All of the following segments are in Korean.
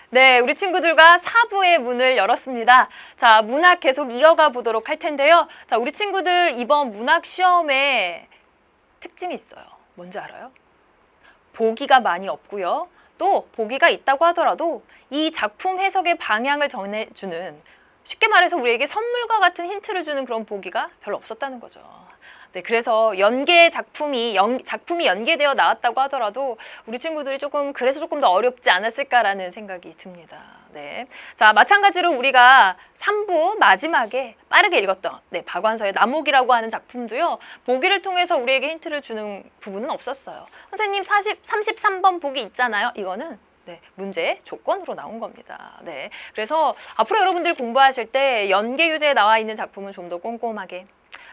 네, 우리 친구들과 4부의 문을 열었습니다. 자, 문학 계속 이어가 보도록 할 텐데요. 자, 우리 친구들 이번 문학 시험에 특징이 있어요. 뭔지 알아요? 보기가 많이 없고요. 또 보기가 있다고 하더라도 이 작품 해석의 방향을 정해주는, 쉽게 말해서 우리에게 선물과 같은 힌트를 주는 그런 보기가 별로 없었다는 거죠. 네, 그래서 작품이 연계되어 나왔다고 하더라도 우리 친구들이 그래서 조금 더 어렵지 않았을까라는 생각이 듭니다. 네. 자, 마찬가지로 우리가 3부 마지막에 빠르게 읽었던 박완서의 남옥이라고 하는 작품도요. 보기를 통해서 우리에게 힌트를 주는 부분은 없었어요. 선생님 33번 보기 있잖아요. 이거는 문제의 조건으로 나온 겁니다. 네. 그래서 앞으로 여러분들 공부하실 때 연계 교재에 나와 있는 작품은 좀 더 꼼꼼하게,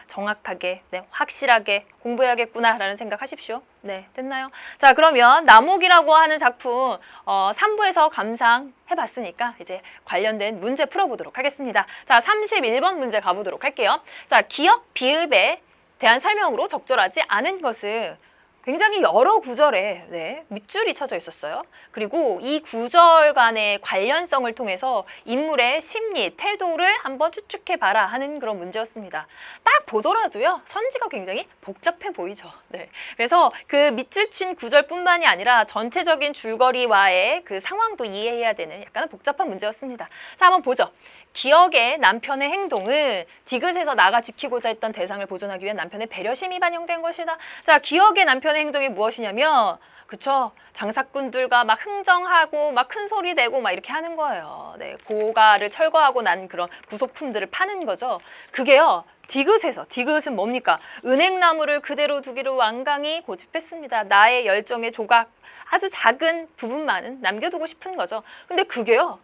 정확하게, 확실하게 공부해야겠구나라는 생각하십시오. 네, 됐나요? 자, 그러면 남옥이라고 하는 작품 3부에서 감상해봤으니까 이제 관련된 문제 풀어보도록 하겠습니다. 자, 31번 문제 가보도록 할게요. 자, 기역, 비읍에 대한 설명으로 적절하지 않은 것은 굉장히 여러 구절에 밑줄이 쳐져 있었어요. 그리고 이 구절 간의 관련성을 통해서 인물의 심리, 태도를 한번 추측해봐라 하는 그런 문제였습니다. 딱 보더라도요, 선지가 굉장히 복잡해 보이죠. 네. 그래서 그 밑줄 친 구절뿐만이 아니라 전체적인 줄거리와의 그 상황도 이해해야 되는 약간은 복잡한 문제였습니다. 자, 한번 보죠. 기억의 남편의 행동은 디귿에서 나가 지키고자 했던 대상을 보존하기 위한 남편의 배려심이 반영된 것이다. 자, 기억의 남편의 행동이 무엇이냐면, 그쵸? 장사꾼들과 막 흥정하고 막 큰 소리 내고 막 이렇게 하는 거예요. 네, 고가를 철거하고 난 그런 부속품들을 파는 거죠. 그게요, 디귿은 뭡니까? 은행나무를 그대로 두기로 완강히 고집했습니다. 나의 열정의 조각, 아주 작은 부분만은 남겨두고 싶은 거죠. 근데 그게요,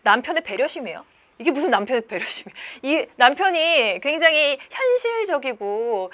남편의 배려심이에요. 이게 무슨 남편의 배려심이에요. 이 남편이 굉장히 현실적이고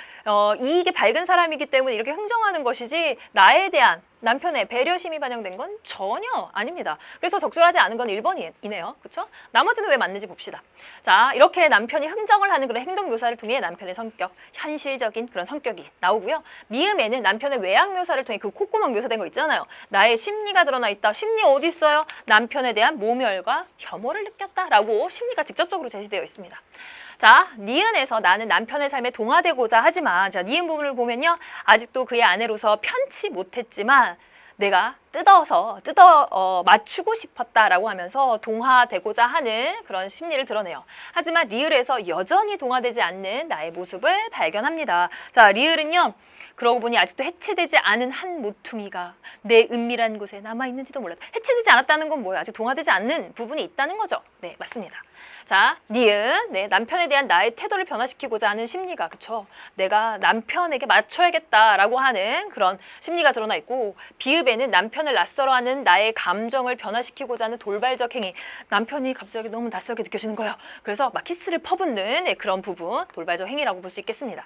이익이 밝은 사람이기 때문에 이렇게 흥정하는 것이지, 나에 대한 남편의 배려심이 반영된 건 전혀 아닙니다. 그래서 적절하지 않은 건 1번이네요. 그렇죠? 나머지는 왜 맞는지 봅시다. 자, 이렇게 남편이 흥정을 하는 그런 행동 묘사를 통해 남편의 성격, 현실적인 그런 성격이 나오고요. 미음에는 남편의 외양 묘사를 통해 그 콧구멍 묘사된 거 있잖아요. 나의 심리가 드러나 있다. 심리 어디 있어요? 남편에 대한 모멸과 혐오를 느꼈다라고 심리가 직접적으로 제시되어 있습니다. 자, 니은에서 나는 남편의 삶에 동화되고자 하지만, 자, 니은 부분을 보면요, 아직도 그의 아내로서 편치 못했지만 내가 맞추고 싶었다라고 하면서 동화되고자 하는 그런 심리를 드러내요. 하지만 리을에서 여전히 동화되지 않는 나의 모습을 발견합니다. 자, 리을은요, 그러고 보니 아직도 해체되지 않은 한 모퉁이가 내 은밀한 곳에 남아있는지도 몰랐다. 해체되지 않았다는 건 뭐예요? 아직 동화되지 않는 부분이 있다는 거죠. 네, 맞습니다. 자, 니은, 남편에 대한 나의 태도를 변화시키고자 하는 심리가, 그쵸? 내가 남편에게 맞춰야겠다라고 하는 그런 심리가 드러나 있고, 비읍에는 남편을 낯설어하는 나의 감정을 변화시키고자 하는 돌발적 행위. 남편이 갑자기 너무 낯설게 느껴지는 거예요. 그래서 막 키스를 퍼붓는 그런 부분, 돌발적 행위라고 볼 수 있겠습니다.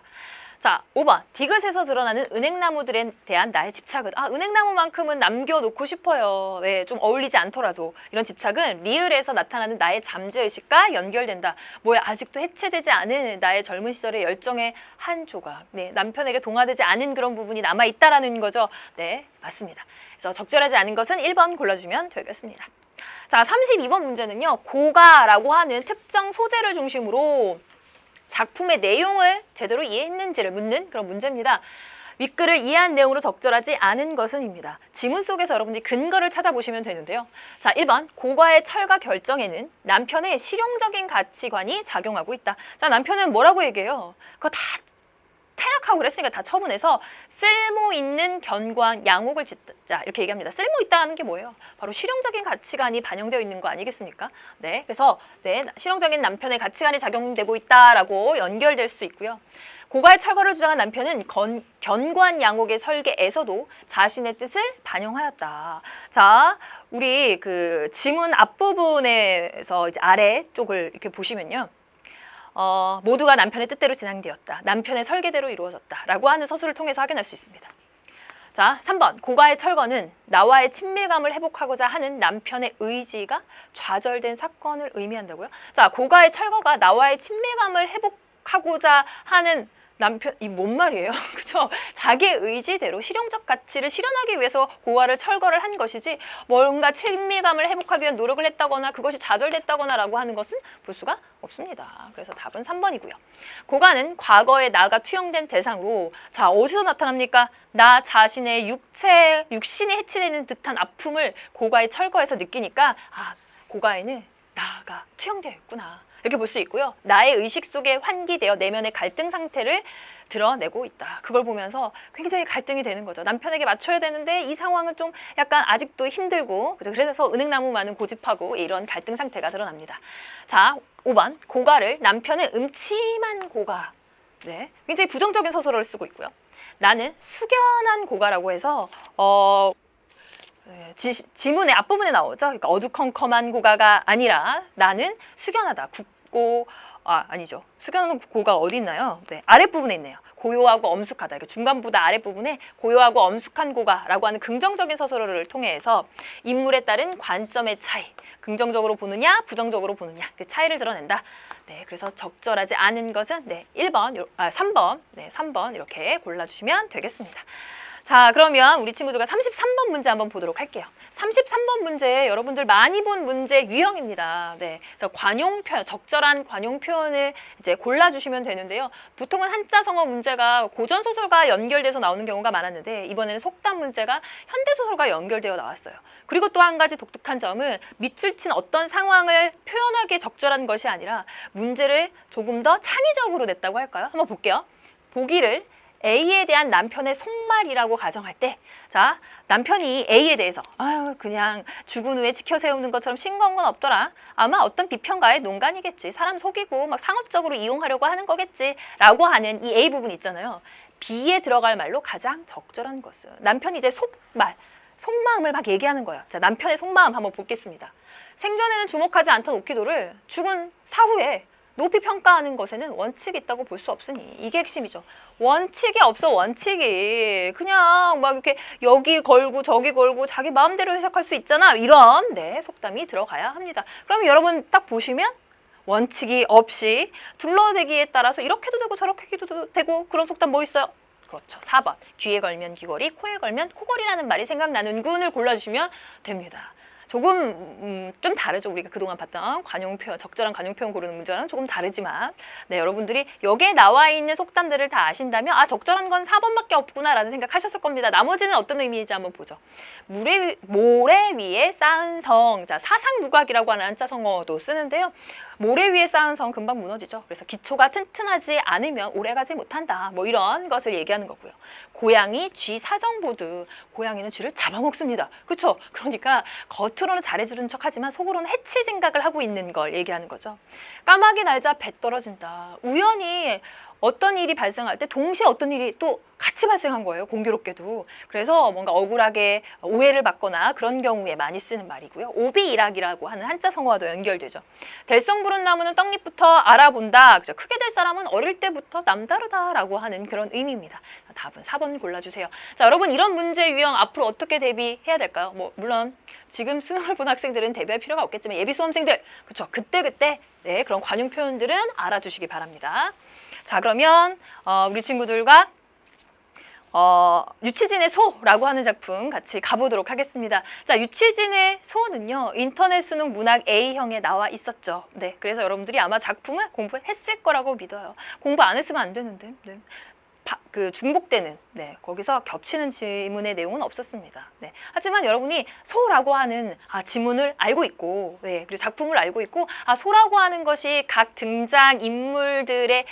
자, 5번. 디귿에서 드러나는 은행나무들에 대한 나의 집착은, 은행나무만큼은 남겨놓고 싶어요. 네, 좀 어울리지 않더라도. 이런 집착은 리을에서 나타나는 나의 잠재의식과 연결된다. 뭐야, 아직도 해체되지 않은 나의 젊은 시절의 열정의 한 조각. 네, 남편에게 동화되지 않은 그런 부분이 남아있다라는 거죠. 네, 맞습니다. 그래서 적절하지 않은 것은 1번 골라주면 되겠습니다. 자, 32번 문제는요, 고가라고 하는 특정 소재를 중심으로 작품의 내용을 제대로 이해했는지를 묻는 그런 문제입니다. 윗글을 이해한 내용으로 적절하지 않은 것은입니다. 지문 속에서 여러분들이 근거를 찾아보시면 되는데요. 자, 1번. 고가의 철가 결정에는 남편의 실용적인 가치관이 작용하고 있다. 자, 남편은 뭐라고 얘기해요? 그거 다 퇴락하고 그랬으니까 다 처분해서 쓸모 있는 견고한 양옥을 짓자, 이렇게 얘기합니다. 쓸모 있다는 게 뭐예요? 바로 실용적인 가치관이 반영되어 있는 거 아니겠습니까? 네, 그래서 실용적인 남편의 가치관이 작용되고 있다라고 연결될 수 있고요. 고가의 철거를 주장한 남편은 견고한 양옥의 설계에서도 자신의 뜻을 반영하였다. 자, 우리 그 지문 앞부분에서 이제 아래쪽을 이렇게 보시면요. 모두가 남편의 뜻대로 진행되었다. 남편의 설계대로 이루어졌다. 라고 하는 서술을 통해서 확인할 수 있습니다. 자, 3번. 고가의 철거는 나와의 친밀감을 회복하고자 하는 남편의 의지가 좌절된 사건을 의미한다고요? 자, 고가의 철거가 나와의 친밀감을 회복하고자 하는 남편 이 뭔 말이에요? 그죠? 자기의 의지대로 실용적 가치를 실현하기 위해서 고아를 철거를 한 것이지 뭔가 친밀감을 회복하기 위한 노력을 했다거나 그것이 좌절됐다거나라고 하는 것은 볼 수가 없습니다. 그래서 답은 3번이고요. 고가는 과거에 나가 투영된 대상으로 자 어디서 나타납니까? 나 자신의 육신이 해치되는 듯한 아픔을 고가의 철거에서 느끼니까 아 고가에는 나가 투영되어 있구나. 이렇게 볼 수 있고요. 나의 의식 속에 환기되어 내면의 갈등 상태를 드러내고 있다. 그걸 보면서 굉장히 갈등이 되는 거죠. 남편에게 맞춰야 되는데 이 상황은 좀 약간 아직도 힘들고 그래서 은행나무 많은 고집하고 이런 갈등 상태가 드러납니다. 자, 5번 고가를 남편은 음침한 고가. 네, 굉장히 부정적인 서술어를 쓰고 있고요. 나는 숙연한 고가라고 해서 지문의 앞부분에 나오죠. 그러니까 어두컴컴한 고가가 아니라 나는 숙연하다. 굳고 아니죠. 숙연한 고가 어디 있나요? 네, 아랫부분에 있네요. 고요하고 엄숙하다. 중간보다 아랫부분에 고요하고 엄숙한 고가라고 하는 긍정적인 서술어를 통해서 인물에 따른 관점의 차이, 긍정적으로 보느냐 부정적으로 보느냐 그 차이를 드러낸다. 네, 그래서 적절하지 않은 것은 네, 3번, 네, 3번 이렇게 골라주시면 되겠습니다. 자, 그러면 우리 친구들과 33번 문제 한번 보도록 할게요. 33번 문제 여러분들 많이 본 문제 유형입니다. 네, 그래서 관용 표현, 적절한 관용 표현을 이제 골라주시면 되는데요. 보통은 한자 성어 문제가 고전 소설과 연결돼서 나오는 경우가 많았는데 이번에는 속담 문제가 현대 소설과 연결되어 나왔어요. 그리고 또 한 가지 독특한 점은 밑줄 친 어떤 상황을 표현하기에 적절한 것이 아니라 문제를 조금 더 창의적으로 냈다고 할까요? 한번 볼게요. 보기를 A에 대한 남편의 속말이라고 가정할 때, 자, 남편이 A에 대해서 아유 그냥 죽은 후에 지켜 세우는 것처럼 싱거운 건 없더라. 아마 어떤 비평가의 농간이겠지. 사람 속이고 막 상업적으로 이용하려고 하는 거겠지. 라고 하는 이 A 부분 있잖아요. B에 들어갈 말로 가장 적절한 것은 남편이 이제 속마음을 막 얘기하는 거예요. 자, 남편의 속마음 한번 보겠습니다. 생전에는 주목하지 않던 오키도를 죽은 사후에 높이 평가하는 것에는 원칙이 있다고 볼 수 없으니 이게 핵심이죠. 원칙이 없어. 원칙이 그냥 막 이렇게 여기 걸고 저기 걸고 자기 마음대로 해석할 수 있잖아. 이런 네 속담이 들어가야 합니다. 그럼 여러분 딱 보시면 원칙이 없이 둘러대기에 따라서 이렇게도 되고 저렇게도 되고 그런 속담 뭐 있어요? 그렇죠. 4번 귀에 걸면 귀걸이, 코에 걸면 코걸이라는 말이 생각나는 군을 골라주시면 됩니다. 조금 좀 다르죠. 우리가 그동안 봤던 관용 표현, 적절한 관용 표현 고르는 문제와는 조금 다르지만 네, 여러분들이 여기에 나와 있는 속담들을 다 아신다면 아 적절한 건 4번밖에 없구나라는 생각하셨을 겁니다. 나머지는 어떤 의미인지 한번 보죠. 모래 위에 쌓은 성, 자 사상누각이라고 하는 한자 성어도 쓰는데요. 모래 위에 쌓은 성 금방 무너지죠. 그래서 기초가 튼튼하지 않으면 오래가지 못한다. 뭐 이런 것을 얘기하는 거고요. 고양이 쥐 사정 보듯 고양이는 쥐를 잡아먹습니다. 그렇죠? 그러니까 겉으로는 잘해주는 척하지만 속으로는 해칠 생각을 하고 있는 걸 얘기하는 거죠. 까마귀 날자 배 떨어진다. 우연히 어떤 일이 발생할 때 동시에 어떤 일이 또 같이 발생한 거예요. 공교롭게도. 그래서 뭔가 억울하게 오해를 받거나 그런 경우에 많이 쓰는 말이고요. 오비일학이라고 하는 한자 성어와도 연결되죠. 될성 부른 나무는 떡잎부터 알아본다. 그죠? 크게 될 사람은 어릴 때부터 남다르다라고 하는 그런 의미입니다. 답은 4번 골라주세요. 자, 여러분 이런 문제 유형 앞으로 어떻게 대비해야 될까요? 뭐 물론 지금 수능을 본 학생들은 대비할 필요가 없겠지만 예비 수험생들 그렇죠. 그때 네, 그런 관용 표현들은 알아주시기 바랍니다. 자, 그러면 우리 친구들과 유치진의 소라고 하는 작품 같이 가보도록 하겠습니다. 자, 유치진의 소는요, 인터넷 수능 문학 A형에 나와 있었죠. 네, 그래서 여러분들이 아마 작품을 공부했을 거라고 믿어요. 공부 안 했으면 안 되는데. 네. 그 중복되는 거기서 겹치는 지문의 내용은 없었습니다. 네. 하지만 여러분이 소라고 하는 지문을 알고 있고 그리고 작품을 알고 있고 소라고 하는 것이 각 등장 인물들의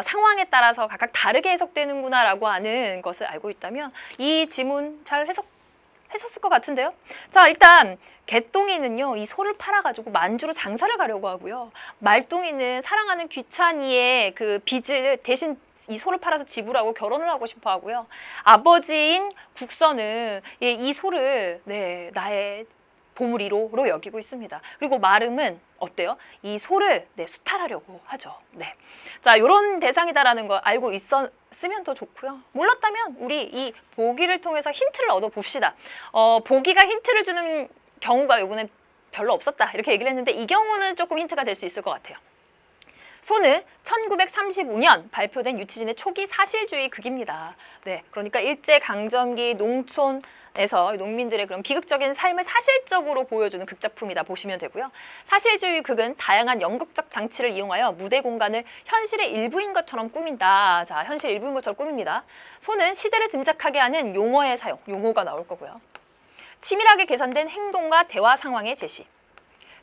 상황에 따라서 각각 다르게 해석되는구나 라고 하는 것을 알고 있다면 이 지문 잘 해석했었을 것 같은데요. 자, 일단 개똥이는요 이 소를 팔아가지고 만주로 장사를 가려고 하고요. 말똥이는 사랑하는 귀찬이의 그 빚을 대신 이 소를 팔아서 지불하고 결혼을 하고 싶어 하고요. 아버지인 국선은 이 소를 나의 보물이로로 여기고 있습니다. 그리고 마름은 어때요? 이 소를 수탈하려고 하죠. 네. 자, 이런 대상이다라는 걸 알고 있었으면 더 좋고요. 몰랐다면 우리 이 보기를 통해서 힌트를 얻어 봅시다. 보기가 힌트를 주는 경우가 이번에 별로 없었다 이렇게 얘기를 했는데 이 경우는 조금 힌트가 될 수 있을 것 같아요. 소는 1935년 발표된 유치진의 초기 사실주의 극입니다. 네, 그러니까 일제강점기 농촌에서 농민들의 그런 비극적인 삶을 사실적으로 보여주는 극작품이다 보시면 되고요. 사실주의 극은 다양한 연극적 장치를 이용하여 무대 공간을 현실의 일부인 것처럼 꾸민다. 자, 현실 일부인 것처럼 꾸밉니다. 소는 시대를 짐작하게 하는 용어의 사용, 용어가 나올 거고요. 치밀하게 계산된 행동과 대화 상황의 제시,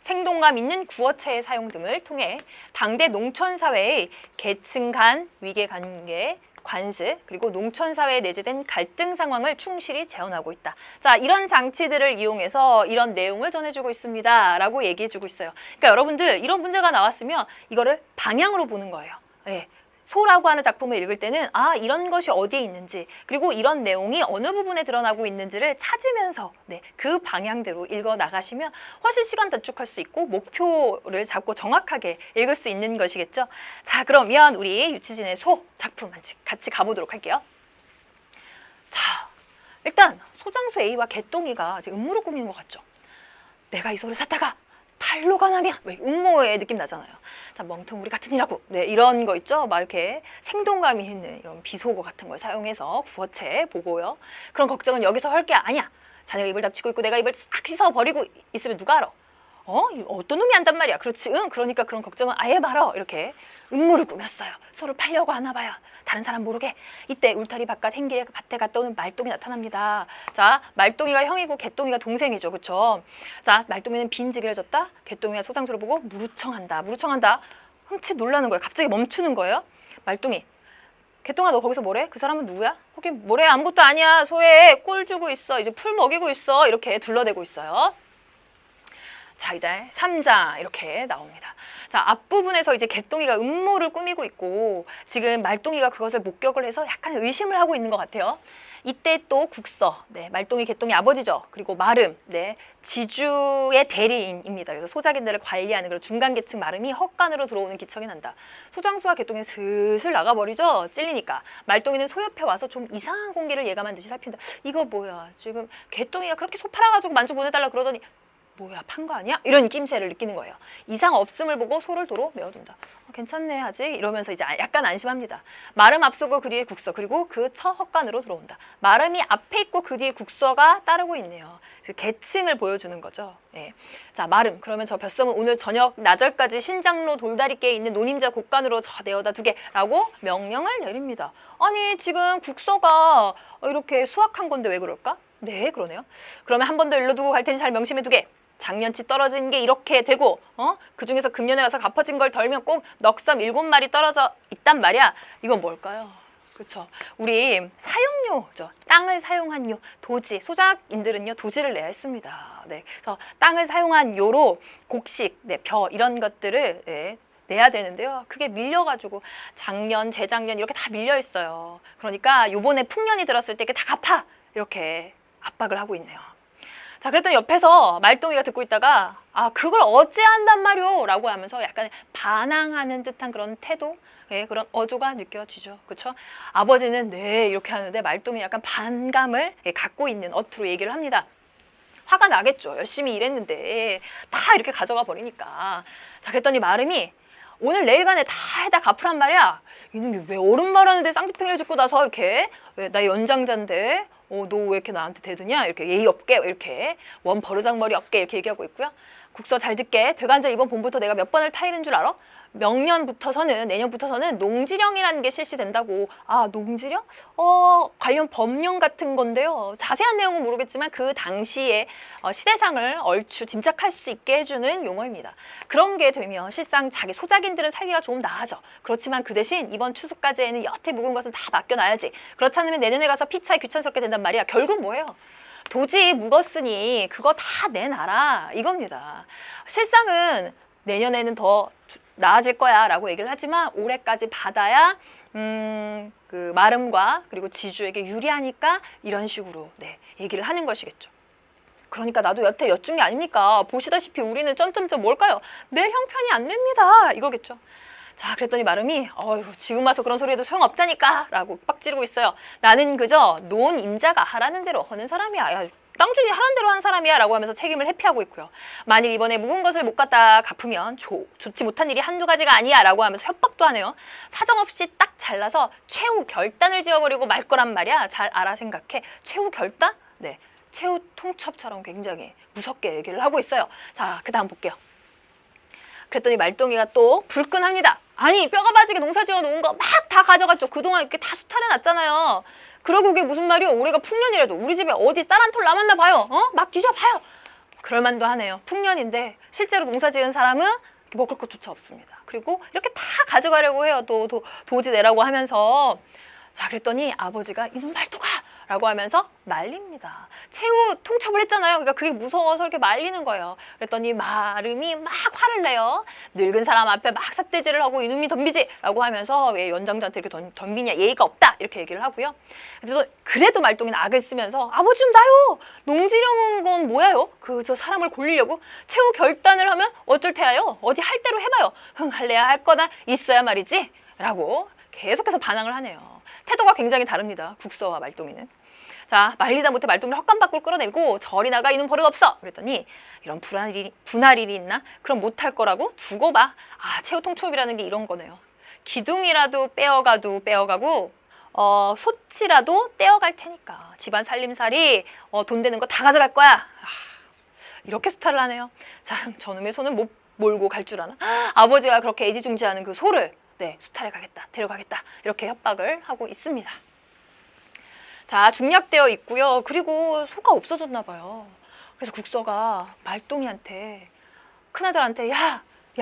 생동감 있는 구어체의 사용 등을 통해 당대 농촌사회의 계층 간 위계관계, 관습, 그리고 농촌사회에 내재된 갈등 상황을 충실히 재현하고 있다. 자, 이런 장치들을 이용해서 이런 내용을 전해주고 있습니다. 라고 얘기해주고 있어요. 그러니까 여러분들 이런 문제가 나왔으면 이거를 방향으로 보는 거예요. 네. 소라고 하는 작품을 읽을 때는 아, 이런 것이 어디에 있는지, 그리고 이런 내용이 어느 부분에 드러나고 있는지를 찾으면서 네, 그 방향대로 읽어 나가시면 훨씬 시간 단축할 수 있고 목표를 잡고 정확하게 읽을 수 있는 것이겠죠. 자, 그러면 우리 유치진의 소 작품 같이 가보도록 할게요. 자, 일단 소장소 A와 개똥이가 지금 음모를 꾸미는 것 같죠. 내가 이 소를 샀다가 탈로가 나면 왜 음모의 느낌 나잖아요. 자, 멍텅구리 같은 이라고 네, 이런 거 있죠. 막 이렇게 생동감이 있는 이런 비속어 같은 걸 사용해서 구어체 보고요. 그런 걱정은 여기서 할 게 아니야. 자네가 입을 닥치고 있고 내가 입을 싹 씻어 버리고 있으면 누가 알아? 어떤 놈이 안단 말이야. 그렇지, 응. 그러니까 그런 걱정은 아예 말어. 이렇게 음모를 꾸몄어요. 소를 팔려고 하나 봐요. 다른 사람 모르게. 이때 울타리 바깥 행길에 밭에 갔다 오는 말똥이 나타납니다. 자, 말똥이가 형이고 개똥이가 동생이죠. 그쵸? 자, 말똥이는 빈지기를 졌다. 개똥이가 소장소를 보고 무르청한다. 무르청한다. 흠칫 놀라는 거예요. 갑자기 멈추는 거예요. 말똥이. 개똥아, 너 거기서 뭐래? 그 사람은 누구야? 거긴 뭐래? 아무것도 아니야. 소에 꼴 주고 있어. 이제 풀 먹이고 있어. 이렇게 둘러대고 있어요. 자, 이제 3장 이렇게 나옵니다. 자, 앞부분에서 이제 개똥이가 음모를 꾸미고 있고 지금 말똥이가 그것을 목격을 해서 약간 의심을 하고 있는 것 같아요. 이때 또 국서, 네, 말똥이 개똥이 아버지죠. 그리고 마름, 네, 지주의 대리인입니다. 그래서 소작인들을 관리하는 그런 중간계층 마름이 헛간으로 들어오는 기척이 난다. 소장수와 개똥이는 슬슬 나가버리죠. 찔리니까. 말똥이는 소 옆에 와서 좀 이상한 공기를 예감한 듯이 살핀다. 이거 뭐야? 지금 개똥이가 그렇게 소 팔아가지고 만주 보내달라 그러더니 뭐야, 판 거 아니야? 이런 낌새를 느끼는 거예요. 이상 없음을 보고 소를 도로 메어둔다. 괜찮네 하지? 이러면서 이제 약간 안심합니다. 마름 앞서고 그 뒤에 국서, 그리고 그 처 헛간으로 들어온다. 마름이 앞에 있고 그 뒤에 국서가 따르고 있네요. 계층을 보여주는 거죠. 예. 자, 마름. 그러면 저 뱃섬은 오늘 저녁 나절까지 신장로 돌다리께에 있는 노님자 곳간으로 저 내어다 두게라고 명령을 내립니다. 아니, 지금 국서가 이렇게 수확한 건데 왜 그럴까? 네, 그러네요. 그러면 한 번 더 일러두고 갈 테니 잘 명심해 두게. 작년치 떨어진 게 이렇게 되고 그중에서 금년에 와서 갚아진 걸 덜면 꼭 넉삼 7마리 떨어져 있단 말이야. 이건 뭘까요? 그렇죠. 우리 사용료죠. 땅을 사용한 요, 도지, 소작인들은요 도지를 내야 했습니다. 네, 그래서 땅을 사용한 요로 곡식, 네, 벼 이런 것들을 네, 내야 되는데요. 그게 밀려가지고 작년, 재작년 이렇게 다 밀려 있어요. 그러니까 요번에 풍년이 들었을 때 이게 다 갚아 이렇게 압박을 하고 있네요. 자, 그랬더니 옆에서 말똥이가 듣고 있다가 아, 그걸 어째 한단 말이오? 라고 하면서 약간 반항하는 듯한 그런 태도, 예, 그런 어조가 느껴지죠. 그렇죠? 아버지는 네 이렇게 하는데 말똥이 약간 반감을 갖고 있는 어투로 얘기를 합니다. 화가 나겠죠. 열심히 일했는데 다 이렇게 가져가 버리니까. 자, 그랬더니 마름이 오늘 내일간에 다 해다 갚으란 말이야. 이놈이 왜 옳은 말하는데 쌍지팽이를 짚고 나서 이렇게 왜 나 연장자인데 너 왜 이렇게 나한테 대드냐? 이렇게 예의 없게 이렇게 원 버르장머리 없게 이렇게 얘기하고 있고요. 국서 잘 듣게. 대관절 이번 봄부터 내가 몇 번을 타이른 줄 알아? 내년부터서는 농지령이라는 게 실시된다고. 아, 농지령? 관련 법령 같은 건데요. 자세한 내용은 모르겠지만 그 당시에 시대상을 얼추 짐작할 수 있게 해주는 용어입니다. 그런 게 되면 실상 자기 소작인들은 살기가 좀 나아져. 그렇지만 그 대신 이번 추수까지에는 여태 묵은 것은 다 맡겨놔야지. 그렇지 않으면 내년에 가서 피차에 귀찮스럽게 된단 말이야. 결국 뭐예요? 도지 묵었으니 그거 다 내놔라 이겁니다. 실상은 내년에는 더 나아질 거야 라고 얘기를 하지만 올해까지 받아야 그 마름과 그리고 지주에게 유리하니까 이런 식으로 네, 얘기를 하는 것이겠죠. 그러니까 나도 여태 여쭌 게 아닙니까? 보시다시피 우리는 점점점 뭘까요? 내 형편이 안 됩니다 이거겠죠. 자, 그랬더니 마름이 지금 와서 그런 소리 해도 소용없다니까 라고 빡지르고 있어요. 나는 그저 논 임자가 하라는 대로 하는 사람이야. 야, 땅주인이 하라는 대로 한 사람이야 라고 하면서 책임을 회피하고 있고요. 만일 이번에 묵은 것을 못 갖다 갚으면 좋지 못한 일이 한두 가지가 아니야 라고 하면서 협박도 하네요. 사정없이 딱 잘라서 최후 결단을 지어버리고 말 거란 말이야. 잘 알아 생각해. 최후 결단? 네, 최후 통첩처럼 굉장히 무섭게 얘기를 하고 있어요. 자, 그 다음 볼게요. 그랬더니 말똥이가 또 불끈합니다. 아니, 뼈가 빠지게 농사 지어 놓은 거 막 다 가져갔죠. 그동안 이렇게 다 수탈해 놨잖아요. 그러고 그게 무슨 말이요? 올해가 풍년이라도 우리 집에 어디 쌀 한 톨 남았나 봐요. 막 뒤져봐요. 그럴만도 하네요. 풍년인데 실제로 농사 지은 사람은 먹을 것조차 없습니다. 그리고 이렇게 다 가져가려고 해요. 또 도지 내라고 하면서. 자, 그랬더니 아버지가 이놈 말도가 라고 하면서 말립니다. 최후 통첩을 했잖아요. 그러니까 그게 무서워서 이렇게 말리는 거예요. 그랬더니 마름이 막 화를 내요. 늙은 사람 앞에 막 삿대질을 하고 이놈이 덤비지 라고 하면서 왜 연장자한테 이렇게 덤비냐, 예의가 없다 이렇게 얘기를 하고요. 그래도 말똥이는 악을 쓰면서 아버지 좀 나요. 농지령은 건 뭐야요? 저 사람을 골리려고 최후 결단을 하면 어쩔 테야요. 어디 할 대로 해봐요. 할래야 할 거나 있어야 말이지 라고 계속해서 반항을 하네요. 태도가 굉장히 다릅니다. 국서와 말똥이는. 자, 말리다 못해 말똥이를 헛간 밖으로 끌어내고 저리 나가 이놈 버릇 없어. 그랬더니 이런 분할 일이 있나? 그럼 못할 거라고 두고 봐. 아, 최후 통첩이라는 게 이런 거네요. 기둥이라도 빼어가고 소치라도 떼어갈 테니까 집안 살림살이 돈 되는 거 다 가져갈 거야. 이렇게 수탈을 하네요. 자, 저놈의 손은 못 몰고 갈 줄 아나? 아버지가 그렇게 애지중지하는 그 소를 수탈해 가겠다, 데려가겠다 이렇게 협박을 하고 있습니다. 자, 중략되어 있고요. 그리고 소가 없어졌나 봐요. 그래서 국서가 말똥이한테, 큰아들한테 야,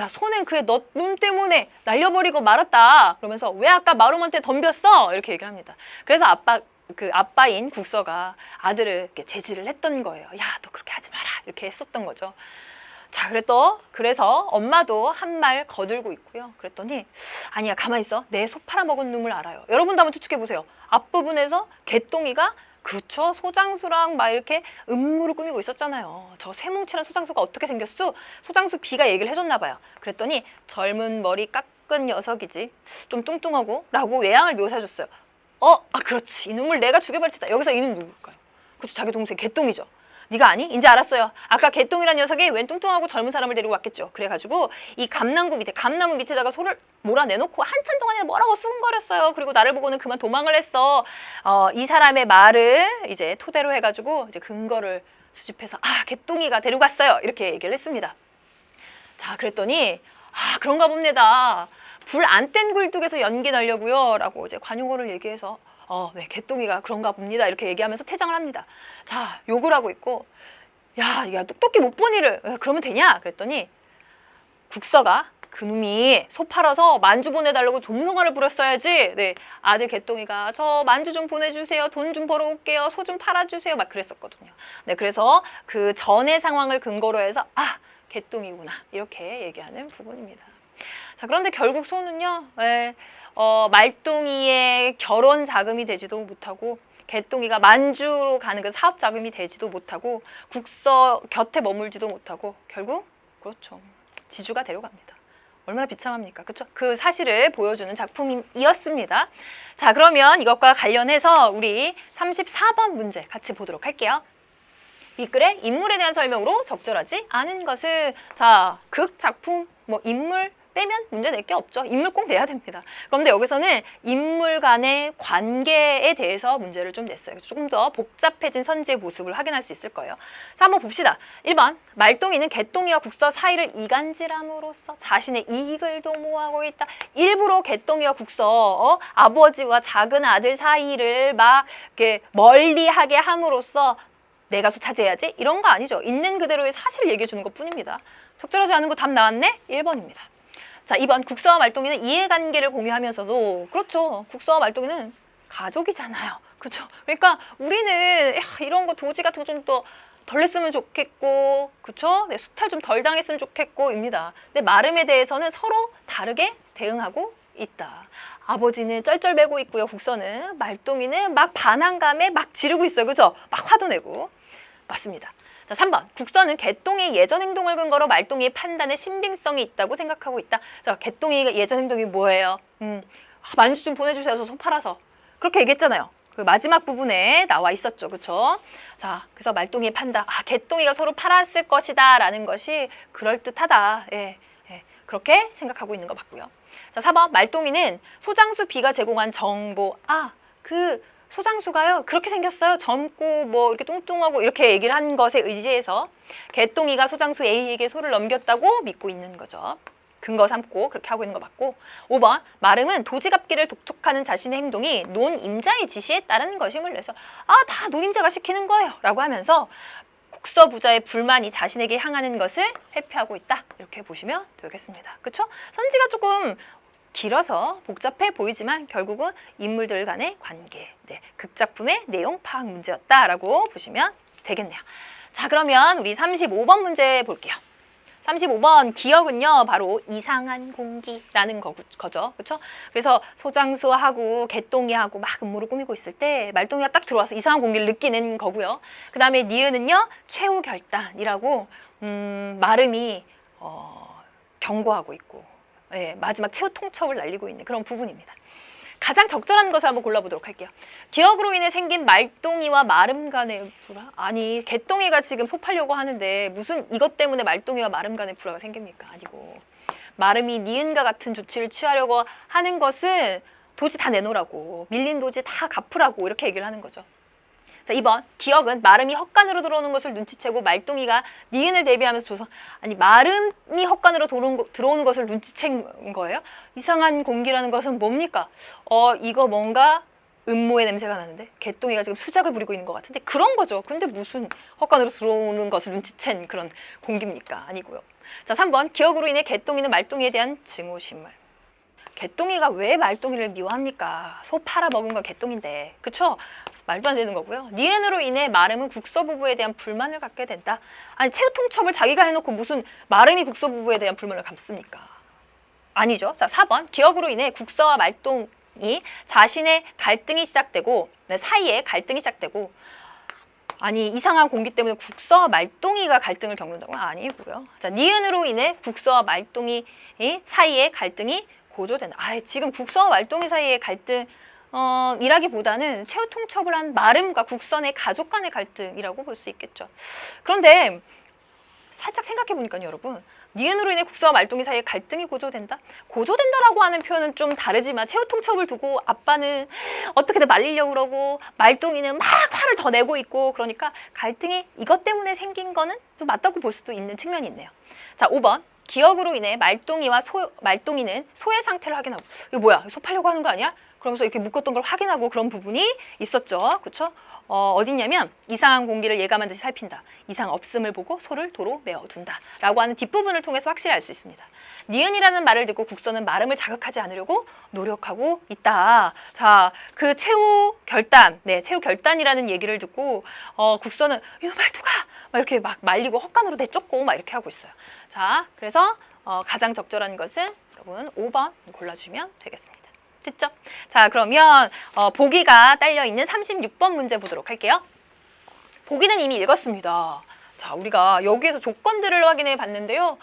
소는 그의 너 눈 때문에 날려버리고 말았다. 그러면서 왜 아까 마rum한테 덤볐어? 이렇게 얘기를 합니다. 그래서 아빠인 국서가 아들을 이렇게 제지를 했던 거예요. 야, 너 그렇게 하지 마라. 이렇게 했었던 거죠. 자, 그래서 엄마도 한 말 거들고 있고요. 그랬더니 아니야, 가만히 있어. 내 소 팔아먹은 놈을 알아요. 여러분도 한번 추측해보세요. 앞부분에서 개똥이가 그쵸, 소장수랑 막 이렇게 음모를 꾸미고 있었잖아요. 저 새뭉칠한 소장수가 어떻게 생겼어? 소장수 B가 얘기를 해줬나 봐요. 그랬더니 젊은 머리 깎은 녀석이지, 좀 뚱뚱하고 라고 외양을 묘사해줬어요. 그렇지, 이놈을 내가 죽여버릴 테다. 여기서 이놈 누굴까요? 그쵸, 자기 동생 개똥이죠. 네가 아니? 이제 알았어요. 아까 개똥이란 녀석이 웬 뚱뚱하고 젊은 사람을 데리고 왔겠죠. 그래가지고 이 감나무 밑에다가 소를 몰아내놓고 한참 동안에 뭐라고 수근거렸어요. 그리고 나를 보고는 그만 도망을 했어. 이 사람의 말을 이제 토대로 해가지고 이제 근거를 수집해서 개똥이가 데리고 갔어요. 이렇게 얘기를 했습니다. 자, 그랬더니 그런가 봅니다. 불 안 뗀 굴뚝에서 연기 나려고요. 라고 이제 관용어를 얘기해서 네, 개똥이가 그런가 봅니다. 이렇게 얘기하면서 퇴장을 합니다. 자, 욕을 하고 있고, 야, 똑똑히 못 본 일을 그러면 되냐? 그랬더니 국서가 그놈이 소 팔아서 만주 보내달라고 존성화를 부렸어야지. 네, 아들 개똥이가 저 만주 좀 보내주세요. 돈 좀 벌어올게요. 소 좀 팔아주세요. 막 그랬었거든요. 네, 그래서 그 전의 상황을 근거로 해서 개똥이구나 이렇게 얘기하는 부분입니다. 자, 그런데 결국 소는요, 말똥이의 결혼 자금이 되지도 못하고 개똥이가 만주로 가는 그 사업 자금이 되지도 못하고 국서 곁에 머물지도 못하고 결국 그렇죠, 지주가 데려갑니다. 얼마나 비참합니까? 그렇죠? 그 사실을 보여주는 작품이었습니다. 자, 그러면 이것과 관련해서 우리 34번 문제 같이 보도록 할게요. 윗글의 인물에 대한 설명으로 적절하지 않은 것은, 자, 극 작품 인물 빼면 문제 낼 게 없죠. 인물 꼭 내야 됩니다. 그런데 여기서는 인물 간의 관계에 대해서 문제를 좀 냈어요. 조금 더 복잡해진 선지의 모습을 확인할 수 있을 거예요. 자, 한번 봅시다. 1번, 말똥이는 개똥이와 국서 사이를 이간질함으로써 자신의 이익을 도모하고 있다. 일부러 개똥이와 국서, 아버지와 작은 아들 사이를 막 이렇게 멀리하게 함으로써 내가 소 차지해야지? 이런 거 아니죠. 있는 그대로의 사실을 얘기해 주는 것 뿐입니다. 적절하지 않은 거 답 나왔네? 1번입니다. 자, 2번, 국서와 말똥이는 이해관계를 공유하면서도, 그렇죠, 국서와 말똥이는 가족이잖아요. 그렇죠? 그러니까 우리는 이런 거 도지 같은 거 좀 더 덜 했으면 좋겠고, 그렇죠? 네, 수탈 좀 덜 당했으면 좋겠고입니다. 근데 마름에 대해서는 서로 다르게 대응하고 있다. 아버지는 쩔쩔매고 있고요. 국서는, 말똥이는 막 반항감에 막 지르고 있어요. 그죠? 막 화도 내고. 맞습니다. 자, 3번. 국서는 개똥이의 예전 행동을 근거로 말똥이의 판단에 신빙성이 있다고 생각하고 있다. 자, 개똥이의 예전 행동이 뭐예요? 만주 좀 보내주세요. 저 소 팔아서. 그렇게 얘기했잖아요. 그 마지막 부분에 나와 있었죠. 그쵸? 자, 그래서 말동이의 판다. 아, 개똥이가 서로 팔았을 것이다 라는 것이 그럴듯하다. 예, 예, 그렇게 생각하고 있는 거 맞고요. 자, 4번 말동이는 소장수 B가 제공한 정보. 아, 그 소장수가요 그렇게 생겼어요. 젊고 뭐 이렇게 뚱뚱하고 이렇게 얘기를 한 것에 의지해서 개똥이가 소장수 A에게 소를 넘겼다고 믿고 있는 거죠. 근거 삼고 그렇게 하고 있는 거 맞고. 5번 마름은 도지갑기를 독촉하는 자신의 행동이 논임자의 지시에 따르는 것임을 내서 다 논임자가 시키는 거예요 라고 하면서 국서부자의 불만이 자신에게 향하는 것을 회피하고 있다 이렇게 보시면 되겠습니다. 그쵸? 선지가 조금 길어서 복잡해 보이지만 결국은 인물들 간의 관계, 네, 극작품의 내용 파악 문제였다라고 보시면 되겠네요. 자, 그러면 우리 35번 문제 볼게요. 35번 기억은요 바로 이상한 공기라는 거죠. 그렇죠? 그래서 소장수하고 개똥이하고 막 음모를 꾸미고 있을 때 말똥이가 딱 들어와서 이상한 공기를 느끼는 거고요. 그 다음에 니은은요 최후 결단이라고 마름이 경고하고 있고 예, 마지막 최후 통첩을 날리고 있는 그런 부분입니다. 가장 적절한 것을 한번 골라보도록 할게요. 기억으로 인해 생긴 말똥이와 마름 간의 불화? 아니, 개똥이가 지금 소 팔려고 하는데 무슨 이것 때문에 말똥이와 마름 간의 불화가 생깁니까? 아니고 마름이 니은과 같은 조치를 취하려고 하는 것은 도지 다 내놓으라고, 밀린 도지 다 갚으라고 이렇게 얘기를 하는 거죠. 자, 2번 기억은 마름이 헛간으로 들어오는 것을 눈치채고 말똥이가 니은을 대비하면서 조성. 아니, 마름이 헛간으로 들어오는 것을 눈치챈 거예요? 이상한 공기라는 것은 뭡니까? 이거 뭔가 음모의 냄새가 나는데 개똥이가 지금 수작을 부리고 있는 것 같은데 그런 거죠. 근데 무슨 헛간으로 들어오는 것을 눈치챈 그런 공기입니까? 아니고요. 자, 3번 기억으로 인해 개똥이는 말똥이에 대한 증오심을. 개똥이가 왜 말똥이를 미워합니까? 소 팔아먹은 건 개똥인데, 그쵸? 말도 안 되는 거고요. 니은으로 인해 마름은 국서부부에 대한 불만을 갖게 된다. 아니, 최후 통첩을 자기가 해놓고 무슨 마름이 국서부부에 대한 불만을 갖습니까? 아니죠. 자, 4번 기억으로 인해 국서와 말똥이 자신의 갈등이 시작되고 사이에 갈등이 시작되고 아니, 이상한 공기 때문에 국서와 말똥이가 갈등을 겪는다고? 아니고요. 자, 니은으로 인해 국서와 말똥이 사이에 갈등이 고조된다. 지금 국서와 말똥이 사이의 갈등 이라기보다는 최후 통첩을 한 마름과 국선의 가족 간의 갈등이라고 볼 수 있겠죠. 그런데 살짝 생각해 보니까요, 여러분. 니은으로 인해 국서와 말똥이 사이에 갈등이 고조된다? 고조된다라고 하는 표현은 좀 다르지만 최후 통첩을 두고 아빠는 어떻게든 말리려고 그러고 말똥이는 막 화를 더 내고 있고 그러니까 갈등이 이것 때문에 생긴 거는 좀 맞다고 볼 수도 있는 측면이 있네요. 자, 5번. 기억으로 인해 말똥이는 소의 상태를 확인하고 이거 뭐야? 소 팔려고 하는 거 아니야? 그러면서 이렇게 묶었던 걸 확인하고 그런 부분이 있었죠. 그렇죠? 어딨냐면 이상한 공기를 예감한 듯이 살핀다. 이상 없음을 보고 소를 도로 메어둔다. 라고 하는 뒷부분을 통해서 확실히 알 수 있습니다. 니은이라는 말을 듣고 국서는 마름을 자극하지 않으려고 노력하고 있다. 자, 그 최후 결단, 최후 결단이라는 얘기를 듣고 국서는 이놈 말투가 막 이렇게 막 말리고 헛간으로 내쫓고 막 이렇게 하고 있어요. 자, 그래서 가장 적절한 것은 여러분 5번 골라주시면 되겠습니다. 됐죠? 자, 그러면 보기가 딸려있는 36번 문제 보도록 할게요. 보기는 이미 읽었습니다. 자, 우리가 여기에서 조건들을 확인해 봤는데요.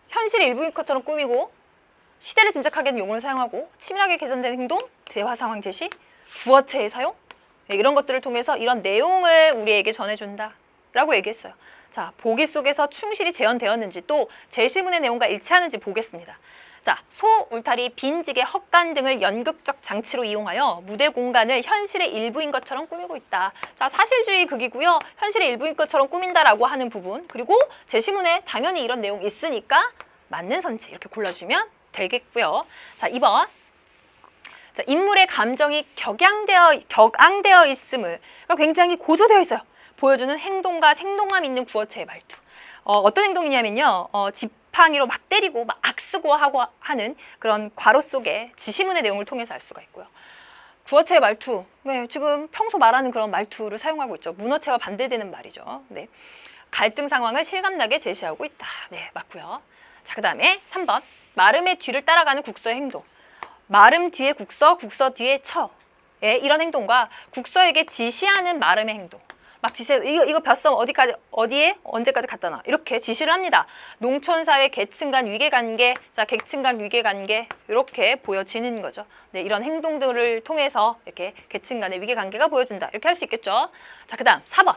현실의 일부인 것처럼 꾸미고 시대를 짐작하게 하는 용어를 사용하고 치밀하게 개선된 행동, 대화 상황 제시, 주어체의 사용 이런 것들을 통해서 이런 내용을 우리에게 전해준다 라고 얘기했어요. 자, 보기 속에서 충실히 재현되었는지 또 제시문의 내용과 일치하는지 보겠습니다. 자, 소, 울타리, 빈지개, 헛간 등을 연극적 장치로 이용하여 무대 공간을 현실의 일부인 것처럼 꾸미고 있다. 자, 사실주의 극이고요. 현실의 일부인 것처럼 꾸민다라고 하는 부분 그리고 제시문에 당연히 이런 내용이 있으니까 맞는 선지 이렇게 골라주면 되겠고요. 자, 2번. 자, 인물의 감정이 격앙되어 있음을 그러니까 굉장히 고조되어 있어요. 보여주는 행동과 생동감 있는 구어체의 말투. 어떤 행동이냐면요. 지팡이로 막 때리고 막 악쓰고 하고 하는 그런 괄호 속에 지시문의 내용을 통해서 알 수가 있고요. 구어체의 말투. 지금 평소 말하는 그런 말투를 사용하고 있죠. 문어체와 반대되는 말이죠. 갈등 상황을 실감나게 제시하고 있다. 맞고요. 자, 그 다음에 3번. 마름의 뒤를 따라가는 국서의 행동. 마름 뒤에 국서, 국서 뒤에 처. 이런 행동과 국서에게 지시하는 마름의 행동. 막 지시해. 이거 벼썸 어디까지 어디에 언제까지 갖다 놔. 이렇게 지시를 합니다. 농촌 사회 계층 간 위계 관계, 자 계층 간 위계 관계 이렇게 보여지는 거죠. 네, 이런 행동들을 통해서 이렇게 계층 간의 위계 관계가 보여진다. 이렇게 할 수 있겠죠. 자, 그다음 4번.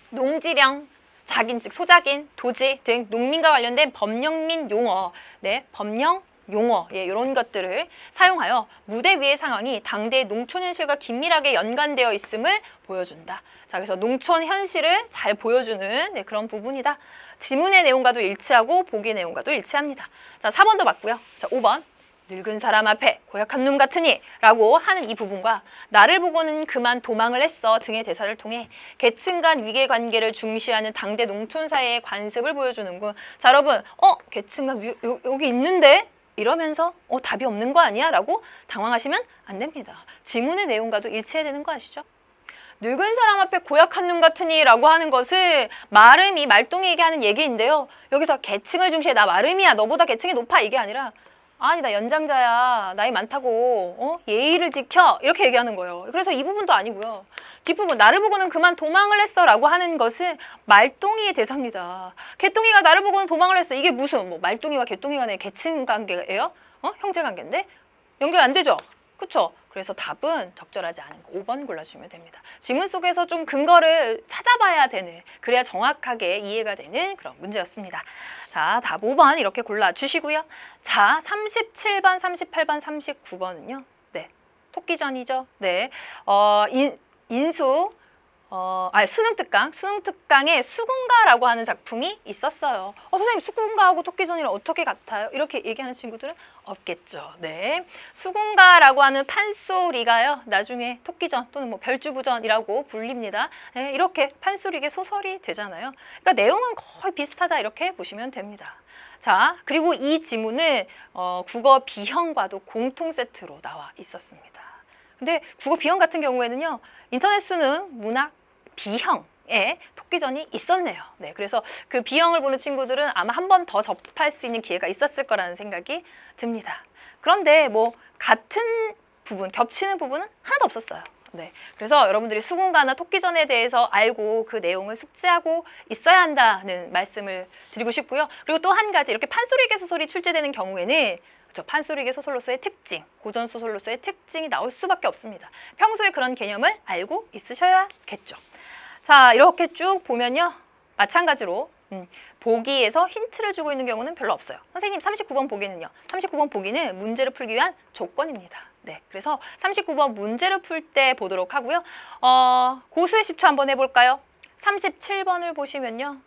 농지령, 작인 즉 소작인, 도지 등 농민과 관련된 법령 및 용어, 네, 법령 용어, 예, 이런 것들을 사용하여 무대 위의 상황이 당대의 농촌 현실과 긴밀하게 연관되어 있음을 보여준다. 자, 그래서 농촌 현실을 잘 보여주는 네, 그런 부분이다. 지문의 내용과도 일치하고 보기의 내용과도 일치합니다. 자, 4번도 맞고요. 자, 5번. 늙은 사람 앞에 고약한 놈 같으니 라고 하는 이 부분과 나를 보고는 그만 도망을 했어 등의 대사를 통해 계층 간 위계관계를 중시하는 당대 농촌사회의 관습을 보여주는군. 자, 여러분 계층 간 여기 있는데? 이러면서 답이 없는 거 아니야? 라고 당황하시면 안 됩니다. 지문의 내용과도 일치해야 되는 거 아시죠? 늙은 사람 앞에 고약한 놈 같으니 라고 하는 것은 마름이 말동이에게 하는 얘기인데요. 여기서 계층을 중시해. 나 마름이야. 너보다 계층이 높아. 이게 아니라 아니 나 연장자야. 나이 많다고. 예의를 지켜. 이렇게 얘기하는 거예요. 그래서 이 부분도 아니고요. 뒷부분 나를 보고는 그만 도망을 했어 라고 하는 것은 말동이의 대사입니다. 개똥이가 나를 보고는 도망을 했어. 이게 무슨 뭐 말동이와 개똥이 간의 계층 관계예요? 형제 관계인데? 연결 안 되죠? 그쵸? 그래서 답은 적절하지 않은 거 5번 골라주시면 됩니다. 지문 속에서 좀 근거를 찾아봐야 되는, 그래야 정확하게 이해가 되는 그런 문제였습니다. 자, 답 5번 이렇게 골라주시고요. 자, 37번, 38번, 39번은요. 네, 토끼전이죠. 네, 인수, 수능특강에 수군가라고 하는 작품이 있었어요. 선생님, 수군가하고 토끼전이랑 어떻게 같아요? 이렇게 얘기하는 친구들은 없겠죠. 네, 수군가라고 하는 판소리가요, 나중에 토끼전 또는 뭐 별주부전이라고 불립니다. 네, 이렇게 판소리계 소설이 되잖아요. 그러니까 내용은 거의 비슷하다 이렇게 보시면 됩니다. 자, 그리고 이 지문은 국어 B형과도 공통 세트로 나와 있었습니다. 근데 국어 B형 같은 경우에는요, 인터넷 수능 문학 B형에 토끼전이 있었네요. 네, 그래서 그 B형을 보는 친구들은 아마 한 번 더 접할 수 있는 기회가 있었을 거라는 생각이 듭니다. 그런데 뭐 같은 부분, 겹치는 부분은 하나도 없었어요. 네, 그래서 여러분들이 수군가나 토끼전에 대해서 알고 그 내용을 숙지하고 있어야 한다는 말씀을 드리고 싶고요. 그리고 또 한 가지, 이렇게 판소리계 소설이 출제되는 경우에는 판소리계 소설로서의 특징, 고전 소설로서의 특징이 나올 수밖에 없습니다. 평소에 그런 개념을 알고 있으셔야겠죠. 자, 이렇게 쭉 보면요, 마찬가지로 보기에서 힌트를 주고 있는 경우는 별로 없어요. 선생님, 39번 보기는요? 39번 보기는 문제를 풀기 위한 조건입니다. 네, 그래서 39번 문제를 풀 때 보도록 하고요. 고수의 10초 한번 해볼까요? 37번을 보시면요.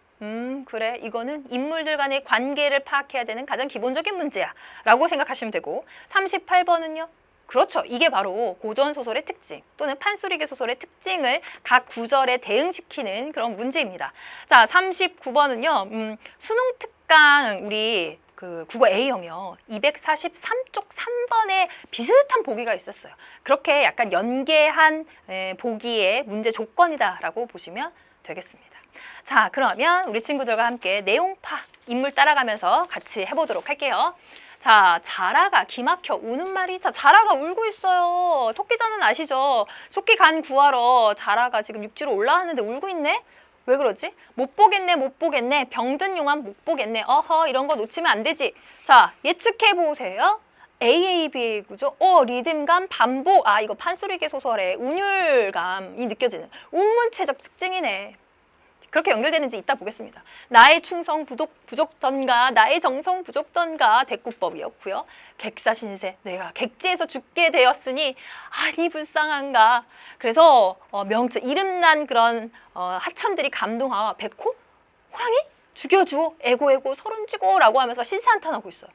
그래, 이거는 인물들 간의 관계를 파악해야 되는 가장 기본적인 문제야 라고 생각하시면 되고, 38번은요. 그렇죠. 이게 바로 고전소설의 특징 또는 판소리계 소설의 특징을 각 구절에 대응시키는 그런 문제입니다. 자, 39번은요. 수능특강 우리 그 국어 A형이요. 243쪽 3번에 비슷한 보기가 있었어요. 그렇게 약간 연계한 보기의 문제 조건이다라고 보시면 되겠습니다. 자, 그러면 우리 친구들과 함께 내용파 인물 따라가면서 같이 해보도록 할게요. 자, 자라가 기막혀 우는 말이, 자, 자라가 울고 있어요. 토끼전은 아시죠? 토끼 간 구하러 자라가 지금 육지로 올라왔는데 울고 있네? 왜 그러지? 못 보겠네, 못 보겠네. 병든 용암 못 보겠네. 어허, 이런 거 놓치면 안 되지. 자, 예측해 보세요. AABA 구조, 리듬감, 반복. 이거 판소리계 소설의 운율감이 느껴지는 운문체적 특징이네. 그렇게 연결되는지 이따 보겠습니다. 나의 충성 부족던가 나의 정성 부족던가 대꾸법이었고요. 객사신세, 내가 객지에서 죽게 되었으니 아니 불쌍한가. 그래서 명체 이름난 그런 하천들이 감동하와 백호? 호랑이? 죽여주오, 애고 서른지고 라고 하면서 신세한탄하고 있어요.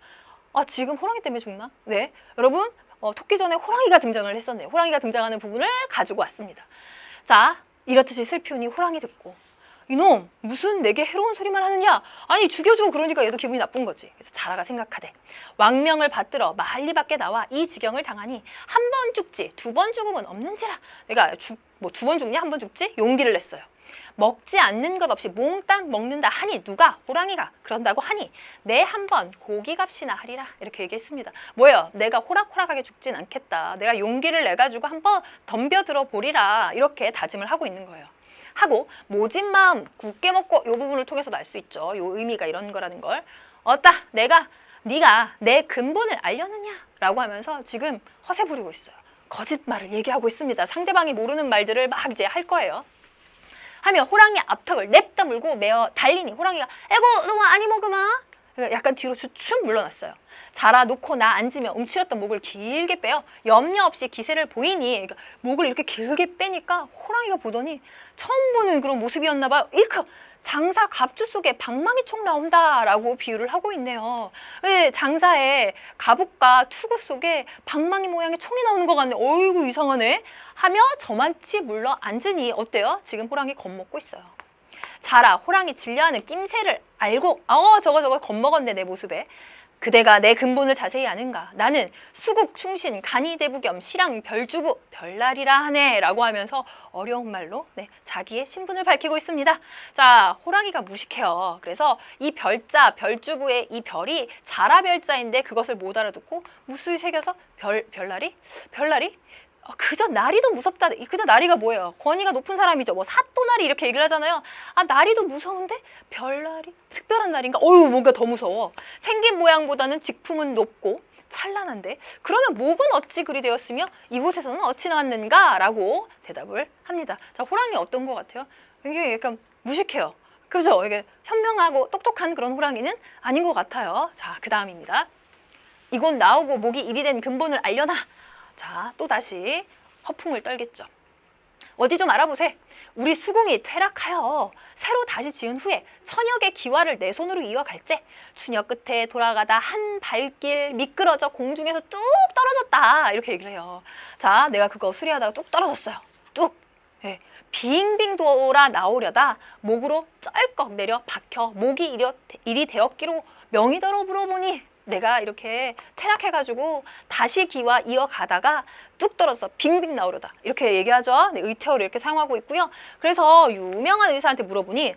지금 호랑이 때문에 죽나? 네, 여러분 토끼전에 호랑이가 등장을 했었네요. 호랑이가 등장하는 부분을 가지고 왔습니다. 자, 이렇듯이 슬피우니 호랑이 듣고, 이놈 무슨 내게 해로운 소리만 하느냐. 아니 죽여주고 그러니까 얘도 기분이 나쁜 거지. 그래서 자라가 생각하되 왕명을 받들어 만리 밖에 나와 이 지경을 당하니 한 번 죽지 두 번 죽음은 없는지라. 내가 두 번 죽냐 한 번 죽지? 용기를 냈어요. 먹지 않는 것 없이 몽땅 먹는다 하니, 누가? 호랑이가 그런다고 하니 내 한 번 고기값이나 하리라. 이렇게 얘기했습니다. 뭐예요? 내가 호락호락하게 죽진 않겠다. 내가 용기를 내가지고 한번 덤벼들어 보리라. 이렇게 다짐을 하고 있는 거예요. 하고 모진 마음 굳게 먹고 이 부분을 통해서 알 수 있죠. 이 의미가 이런 거라는 걸. 어따 네가 내 근본을 알려느냐 라고 하면서 지금 허세 부리고 있어요. 거짓말을 얘기하고 있습니다. 상대방이 모르는 말들을 막 이제 할 거예요. 하며 호랑이 앞턱을 냅다 물고 메어 달리니 호랑이가 에고 너 아니 먹으마 약간 뒤로 주춤 물러났어요. 자라놓고 나 앉으며 움츠렸던 목을 길게 빼어 염려 없이 기세를 보이니 그러니까 목을 이렇게 길게 빼니까 호랑이가 보더니 처음 보는 그런 모습이었나 봐요. 이크 장사 갑주 속에 방망이 총 나온다라고 비유를 하고 있네요. 장사에 갑옷과 투구 속에 방망이 모양의 총이 나오는 것 같네. 어이구 이상하네. 하며 저만치 물러 앉으니 어때요? 지금 호랑이 겁먹고 있어요. 자라 호랑이 진려하는 낌새를 알고 저거 겁먹었네 내 모습에. 그대가 내 근본을 자세히 아는가? 나는 수국 충신 간이대부 겸 실랑 별주부 별날이라 하네 라고 하면서 어려운 말로 자기의 신분을 밝히고 있습니다. 자, 호랑이가 무식해요. 그래서 이 별자 별주부의 이 별이 자라별자인데 그것을 못 알아듣고 무수히 새겨서 별날이? 그저 나리도 무섭다. 그저 나리가 뭐예요? 권위가 높은 사람이죠. 뭐 사또나리 이렇게 얘기를 하잖아요. 아 나리도 무서운데 별날이 특별한 날인가? 뭔가 더 무서워. 생긴 모양보다는 직품은 높고 찬란한데 그러면 목은 어찌 그리 되었으며 이곳에서는 어찌 나왔는가? 라고 대답을 합니다. 자, 호랑이 어떤 것 같아요? 굉장히 약간 무식해요. 그죠? 이게 현명하고 똑똑한 그런 호랑이는 아닌 것 같아요. 자, 그 다음입니다. 이곳 나오고 목이 이리 된 근본을 알려나? 자, 또다시 허풍을 떨겠죠. 어디 좀 알아보세. 우리 수궁이 퇴락하여 새로 다시 지은 후에 천역의 기와를 내 손으로 이어갈제. 추녀 끝에 돌아가다 한 발길 미끄러져 공중에서 뚝 떨어졌다. 이렇게 얘기를 해요. 자, 내가 그거 수리하다가 뚝 떨어졌어요. 뚝. 빙빙 돌아 나오려다 목으로 쩔꺽 내려 박혀 목이 이리 되었기로 명의더러 물어보니 내가 이렇게 퇴락해가지고 다시 기와 이어가다가 뚝 떨어져서 빙빙 나오려다 이렇게 얘기하죠. 의태어를 이렇게 사용하고 있고요. 그래서 유명한 의사한테 물어보니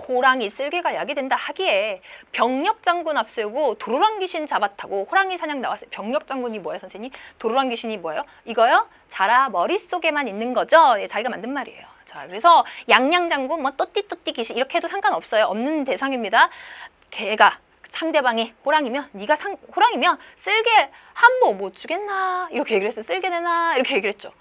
호랑이 쓸개가 약이 된다 하기에 병력장군 앞세우고 도로랑 귀신 잡아타고 호랑이 사냥 나왔어요. 병력장군이 뭐예요 선생님? 도로랑 귀신이 뭐예요? 이거요? 자라 머릿속에만 있는 거죠. 자기가 만든 말이에요. 자, 그래서 양양장군 뭐 또띠또띠 귀신 이렇게 해도 상관없어요. 없는 대상입니다. 걔가 상대방이 호랑이면 네가 호랑이면 쓸개 한 보 못 주겠나 이렇게 얘기를 했어요. 쓸개 내나 이렇게 얘기를 했죠.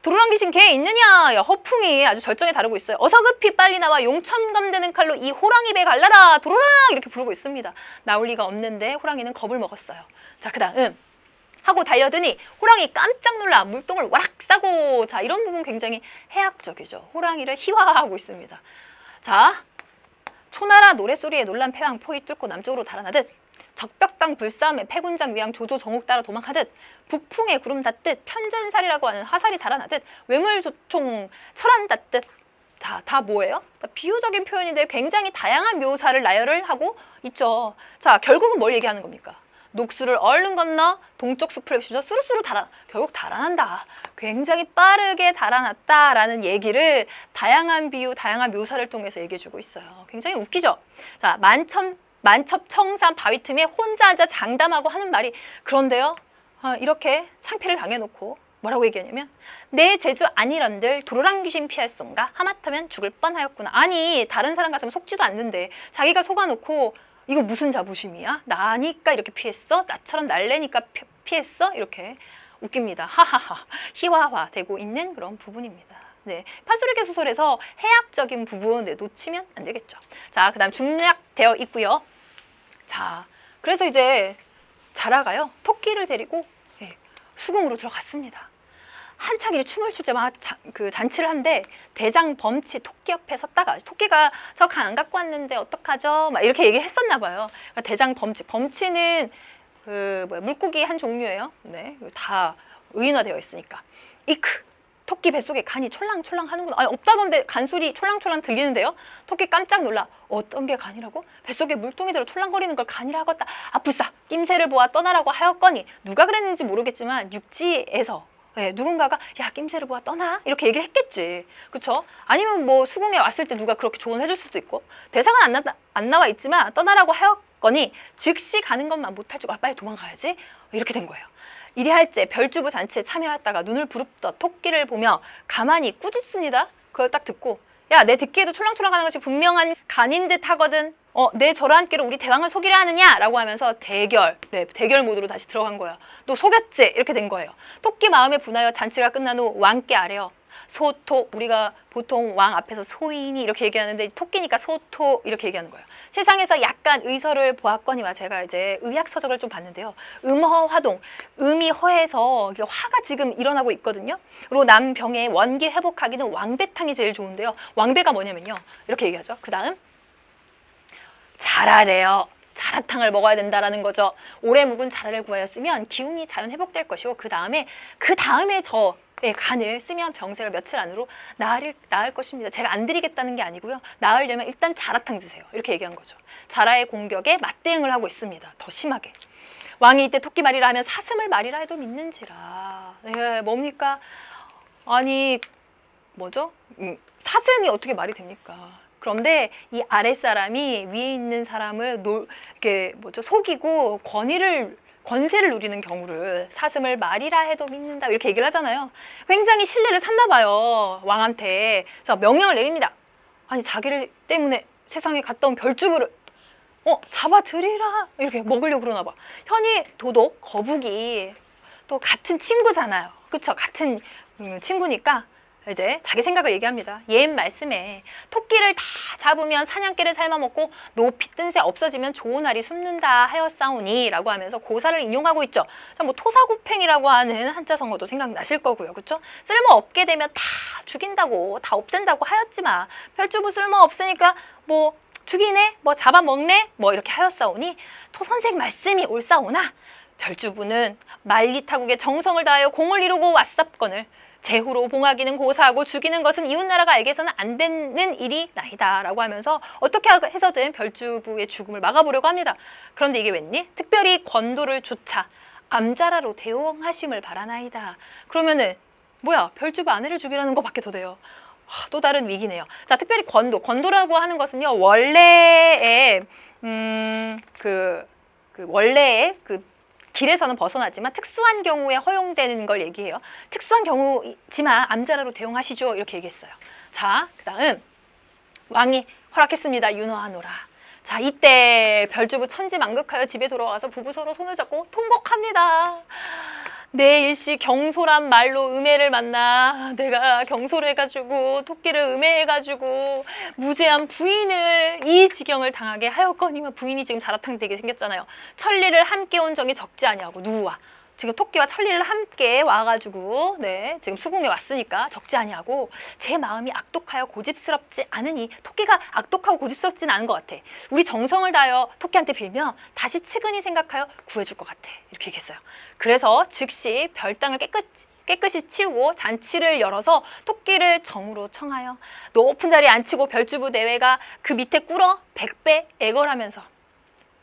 도로랑 귀신 개 있느냐? 야, 허풍이 아주 절정에 다루고 있어요. 어서 급히 빨리 나와 용천검 되는 칼로 이 호랑이 배 갈라라 도로랑 이렇게 부르고 있습니다. 나올 리가 없는데 호랑이는 겁을 먹었어요. 자, 그 다음 하고 달려드니 호랑이 깜짝 놀라 물똥을 와락 싸고 자 이런 부분 굉장히 해학적이죠. 호랑이를 희화화하고 있습니다. 자, 초나라 노랫소리에 놀란 패왕 포위 뚫고 남쪽으로 달아나듯 적벽당 불싸움에 패군장 위양 조조 정옥 따라 도망하듯 북풍에 구름 닿듯 편전살이라고 하는 화살이 달아나듯 외물조총 철안 닿듯 자, 다 뭐예요? 비유적인 표현인데 굉장히 다양한 묘사를 나열을 하고 있죠. 자, 결국은 뭘 얘기하는 겁니까? 녹수를 얼른 건너 동쪽 숲을 휩쓸어 수루수루 결국 달아난다. 굉장히 빠르게 달아났다라는 얘기를 다양한 비유, 다양한 묘사를 통해서 얘기해주고 있어요. 굉장히 웃기죠? 자, 만첩청산 바위 틈에 혼자 앉아 장담하고 하는 말이 그런데요. 이렇게 창피를 당해놓고 뭐라고 얘기하냐면 내 제주 아니란들 도로랑 귀신 피할쏜가 하마터면 죽을 뻔하였구나. 아니 다른 사람 같으면 속지도 않는데 자기가 속아놓고 이거 무슨 자부심이야? 나니까 이렇게 피했어? 나처럼 날래니까 피했어? 이렇게 웃깁니다. 하하하. 희화화 되고 있는 그런 부분입니다. 네, 판소리개 소설에서 해학적인 부분 놓치면 안 되겠죠. 자, 그 다음 중략되어 있고요. 자, 그래서 이제 자라가요. 토끼를 데리고 수궁으로 들어갔습니다. 한창 춤을 출 때 막 그 잔치를 한데 대장 범치 토끼 옆에 섰다가 토끼가 저 간 안 갖고 왔는데 어떡하죠? 막 이렇게 얘기했었나 봐요. 그러니까 대장 범치는 그 물고기 한 종류예요. 네, 다 의인화되어 있으니까. 이크 토끼 뱃속에 간이 촐랑촐랑 하는구나. 아니 없다던데 간 소리 촐랑촐랑 들리는데요. 토끼 깜짝 놀라. 어떤 게 간이라고? 뱃속에 물통이 들어 촐랑거리는 걸 간이라 하겠다. 아프싸 낌새를 보아 떠나라고 하였거니 누가 그랬는지 모르겠지만 육지에서 누군가가 야 낌새를 보아 떠나 이렇게 얘기를 했겠지. 그쵸? 아니면 뭐 수궁에 왔을 때 누가 그렇게 조언해줄 수도 있고 대상은 안 나와 있지만 떠나라고 하였거니 즉시 가는 것만 못할 줄 빨리 도망가야지 이렇게 된 거예요. 이리 할째 별주부 잔치에 참여했다가 눈을 부릅떠 토끼를 보며 가만히 꾸짖습니다. 그걸 딱 듣고 야, 내 듣기에도 출렁출렁하는 것이 분명한 간인 듯 하거든. 내 저러한 끼로 우리 대왕을 속이려 하느냐? 라고 하면서 대결, 네, 대결 모드로 다시 들어간 거예요. 너 속였지? 이렇게 된 거예요. 토끼 마음에 분하여 잔치가 끝난 후 왕께 아뢰어 소토, 우리가 보통 왕 앞에서 소인이 이렇게 얘기하는데 토끼니까 소토 이렇게 얘기하는 거예요. 세상에서 약간 의서를 보았거니와 제가 이제 의학서적을 좀 봤는데요. 음허화동, 음이 허해서 화가 지금 일어나고 있거든요. 그리고 남병의 원기 회복하기는 왕배탕이 제일 좋은데요. 왕배가 뭐냐면요. 이렇게 얘기하죠. 그 다음 자라래요. 자라탕을 먹어야 된다라는 거죠. 오래 묵은 자라를 구하였으면 기운이 자연 회복될 것이고 그 다음에 저의 간을 쓰면 병세가 며칠 안으로 나을 것입니다. 제가 안 드리겠다는 게 아니고요. 나으려면 일단 자라탕 드세요. 이렇게 얘기한 거죠. 자라의 공격에 맞대응을 하고 있습니다. 더 심하게. 왕이 이때 토끼 말이라 하면 사슴을 말이라 해도 믿는지라. 네, 뭡니까? 아니 뭐죠? 사슴이 어떻게 말이 됩니까? 그런데 이 아랫사람이 위에 있는 사람을 속이고 권세를 누리는 경우를 사슴을 말이라 해도 믿는다 이렇게 얘기를 하잖아요. 굉장히 신뢰를 샀나 봐요. 왕한테. 그래서 명령을 내립니다. 아니 자기를 때문에 세상에 갔다 온 별주부를 잡아들이라 이렇게 먹으려고 그러나 봐. 현이, 도독, 거북이 또 같은 친구잖아요. 그쵸? 같은 친구니까 이제 자기 생각을 얘기합니다. 옛 말씀에 토끼를 다 잡으면 사냥개를 삶아먹고 높이 뜬 새 없어지면 좋은 알이 숨는다 하였사오니 라고 하면서 고사를 인용하고 있죠. 자, 뭐 토사구팽이라고 하는 한자 성어도 생각나실 거고요. 그쵸? 쓸모없게 되면 다 죽인다고 다 없앤다고 하였지만 별주부 쓸모없으니까 뭐 죽이네 뭐 잡아먹네 뭐 이렇게 하였사오니 토선생 말씀이 옳사오나 별주부는 만리타국의 정성을 다하여 공을 이루고 왔사건을 제후로 봉하기는 고사하고 죽이는 것은 이웃나라가 알게서는 안 되는 일이 나이다 라고 하면서 어떻게 해서든 별주부의 죽음을 막아보려고 합니다. 그런데 이게 웬니? 특별히 권도를 조차 암자라로 대용하심을 바라나이다. 그러면은 뭐야? 별주부 아내를 죽이라는 것밖에 더 돼요. 또 다른 위기네요. 자, 특별히 권도라고 하는 것은요. 원래의 원래의 길에서는 벗어나지만 특수한 경우에 허용되는 걸 얘기해요. 특수한 경우지만 암자라로 대용하시죠. 이렇게 얘기했어요. 자, 그 다음 왕이 허락했습니다. 윤허하노라. 자, 이때 별주부 천지만극하여 집에 돌아와서 부부 서로 손을 잡고 통곡합니다. 내 일시 경솔한 말로 음해를 만나 내가 경솔해가지고 토끼를 음해해가지고 무죄한 부인을 이 지경을 당하게 하였거니와 부인이 지금 자라탕 되게 생겼잖아요. 천리를 함께 온 정이 적지 아니하고 누구와? 지금 토끼와 천리를 함께 와가지고 네 지금 수궁에 왔으니까 적지 아니하고 제 마음이 악독하여 고집스럽지 않으니 토끼가 악독하고 고집스럽지는 않은 것 같아. 우리 정성을 다하여 토끼한테 빌면 다시 측은히 생각하여 구해줄 것 같아. 이렇게 얘기했어요. 그래서 즉시 별당을 깨끗이 치우고 잔치를 열어서 토끼를 정으로 청하여 높은 자리에 앉히고 별주부 내외가 그 밑에 꿇어 100배 애걸하면서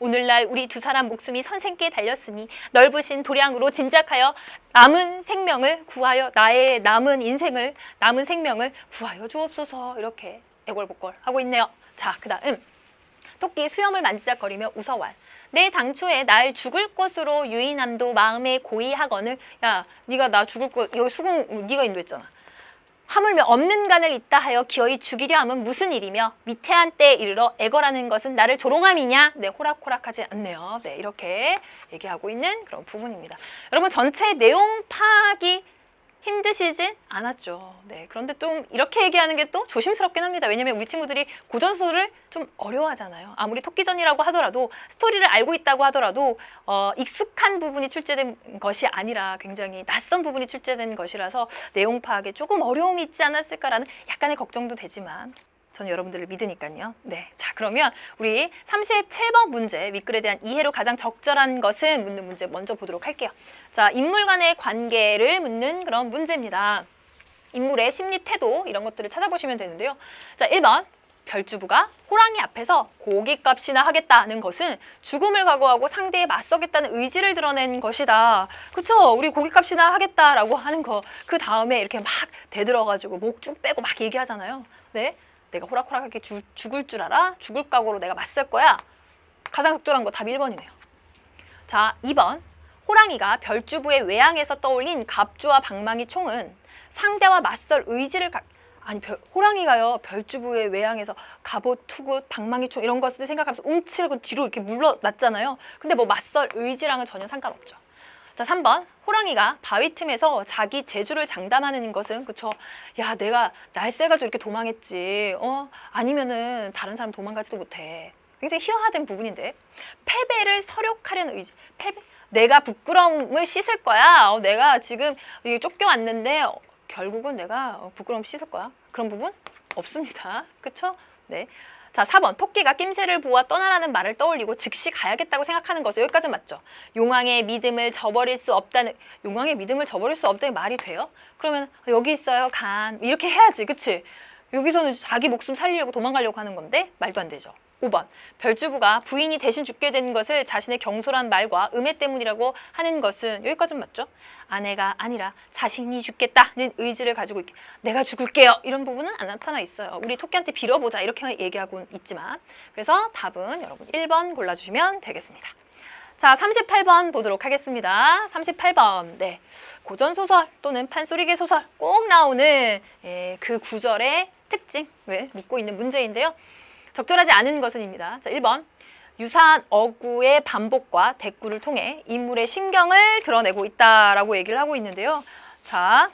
오늘날 우리 두 사람 목숨이 선생께 달렸으니 넓으신 도량으로 짐작하여 남은 생명을 구하여 나의 남은 생명을 구하여 주옵소서. 이렇게 애걸복걸 하고 있네요. 자, 그 다음 토끼 수염을 만지작거리며 웃어왈. 내 당초에 날 죽을 것으로 유인함도 마음에 고의하거늘. 야, 네가 나 죽을 것 여기 수궁 네가 인도했잖아. 하물며 없는 간을 있다 하여 기어이 죽이려 함은 무슨 일이며 위태한 때에 이르러 애걸하는 것은 나를 조롱함이냐? 네, 호락호락하지 않네요. 네, 이렇게 얘기하고 있는 그런 부분입니다. 여러분 전체 내용 파악이 힘드시진 않았죠. 네, 그런데 좀 이렇게 얘기하는 게 또 조심스럽긴 합니다. 왜냐면 우리 친구들이 고전소설을 좀 어려워하잖아요. 아무리 토끼전이라고 하더라도 스토리를 알고 있다고 하더라도 익숙한 부분이 출제된 것이 아니라 굉장히 낯선 부분이 출제된 것이라서 내용 파악에 조금 어려움이 있지 않았을까라는 약간의 걱정도 되지만 저는 여러분들을 믿으니까요. 네, 자 그러면 우리 37번 문제 윗글에 대한 이해로 가장 적절한 것은 묻는 문제 먼저 보도록 할게요. 자, 인물 간의 관계를 묻는 그런 문제입니다. 인물의 심리 태도 이런 것들을 찾아보시면 되는데요. 자, 1번 별주부가 호랑이 앞에서 고깃값이나 하겠다는 것은 죽음을 각오하고 상대에 맞서겠다는 의지를 드러낸 것이다. 그쵸? 우리 고깃값이나 하겠다라고 하는 거 그 다음에 이렇게 막 대들어가지고 목 쭉 빼고 막 얘기하잖아요. 네. 내가 호락호락하게 죽을 줄 알아? 죽을 각오로 내가 맞설 거야? 가장 적절한 거 답 1번이네요. 자, 2번. 호랑이가 별주부의 외양에서 떠올린 갑주와 방망이 총은 상대와 맞설 의지를 아니 호랑이가요 별주부의 외양에서 갑옷, 투굿, 방망이총 이런 것을 생각하면서 움츠리고 뒤로 이렇게 물러났잖아요. 근데 뭐 맞설 의지랑은 전혀 상관없죠. 자, 3번 호랑이가 바위 틈에서 자기 재주를 장담하는 것은 그쵸? 야 내가 날쌔가지고 이렇게 도망했지 아니면은 다른 사람 도망가지도 못해. 굉장히 희화화된 부분인데 패배를 서력하려는 의지. 패배? 내가 부끄러움을 씻을 거야. 내가 지금 쫓겨왔는데 결국은 내가 부끄러움 씻을 거야. 그런 부분 없습니다. 그쵸? 네. 자, 4번 토끼가 낌새를 보아 떠나라는 말을 떠올리고 즉시 가야겠다고 생각하는 것은 여기까지 맞죠? 용왕의 믿음을 저버릴 수 없다는 말이 돼요? 그러면 여기 있어요 간 이렇게 해야지 그치? 여기서는 자기 목숨 살리려고 도망가려고 하는 건데 말도 안 되죠. 5번 별주부가 부인이 대신 죽게 된 것을 자신의 경솔한 말과 음해 때문이라고 하는 것은 여기까지는 맞죠? 아내가 아니라 자신이 죽겠다는 의지를 가지고 있게 내가 죽을게요 이런 부분은 안 나타나 있어요. 우리 토끼한테 빌어보자 이렇게 얘기하고 있지만 그래서 답은 여러분 1번 골라주시면 되겠습니다. 자 38번 보도록 하겠습니다. 38번 네 고전소설 또는 판소리계 소설 꼭 나오는 그 구절의 특징을 묻고 있는 문제인데요. 적절하지 않은 것은입니다. 자, 1번 유사한 어구의 반복과 대꾸를 통해 인물의 심경을 드러내고 있다라고 얘기를 하고 있는데요. 자,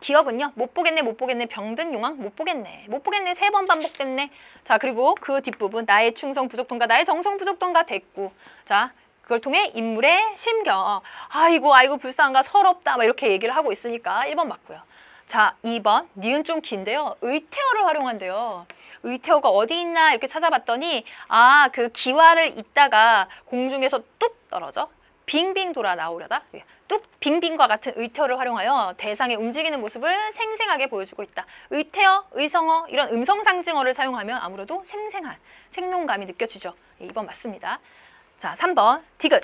기억은요. 못 보겠네 병든 용왕 못 보겠네 3번 반복됐네. 자, 그리고 그 뒷부분 나의 충성 부족통과 나의 정성 부족통과 대꾸. 자, 그걸 통해 인물의 심경 아이고 불쌍한가 서럽다 막 이렇게 얘기를 하고 있으니까 1번 맞고요. 자, 2번 니은 좀 긴데요. 의태어를 활용한대요. 의태어가 어디 있나 이렇게 찾아봤더니 그 기와를 있다가 공중에서 뚝 떨어져 빙빙 돌아 나오려다 뚝 빙빙과 같은 의태어를 활용하여 대상의 움직이는 모습을 생생하게 보여주고 있다. 의태어, 의성어 이런 음성 상징어를 사용하면 아무래도 생생한 생동감이 느껴지죠. 2번 맞습니다. 자, 3번 디귿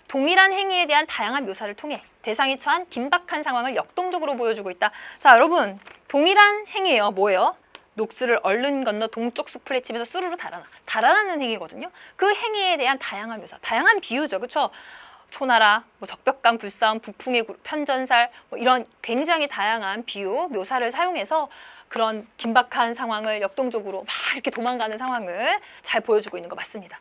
동일한 행위에 대한 다양한 묘사를 통해 대상이 처한 긴박한 상황을 역동적으로 보여주고 있다. 자, 여러분 동일한 행위예요. 뭐예요? 녹수를 얼른 건너 동쪽 숲을 헤치면서 수루로 달아나는 행위거든요. 그 행위에 대한 다양한 묘사, 다양한 비유죠. 그렇죠? 초나라, 적벽강 불싸움, 북풍의 편전살 이런 굉장히 다양한 비유, 묘사를 사용해서 그런 긴박한 상황을 역동적으로 막 이렇게 도망가는 상황을 잘 보여주고 있는 거 맞습니다.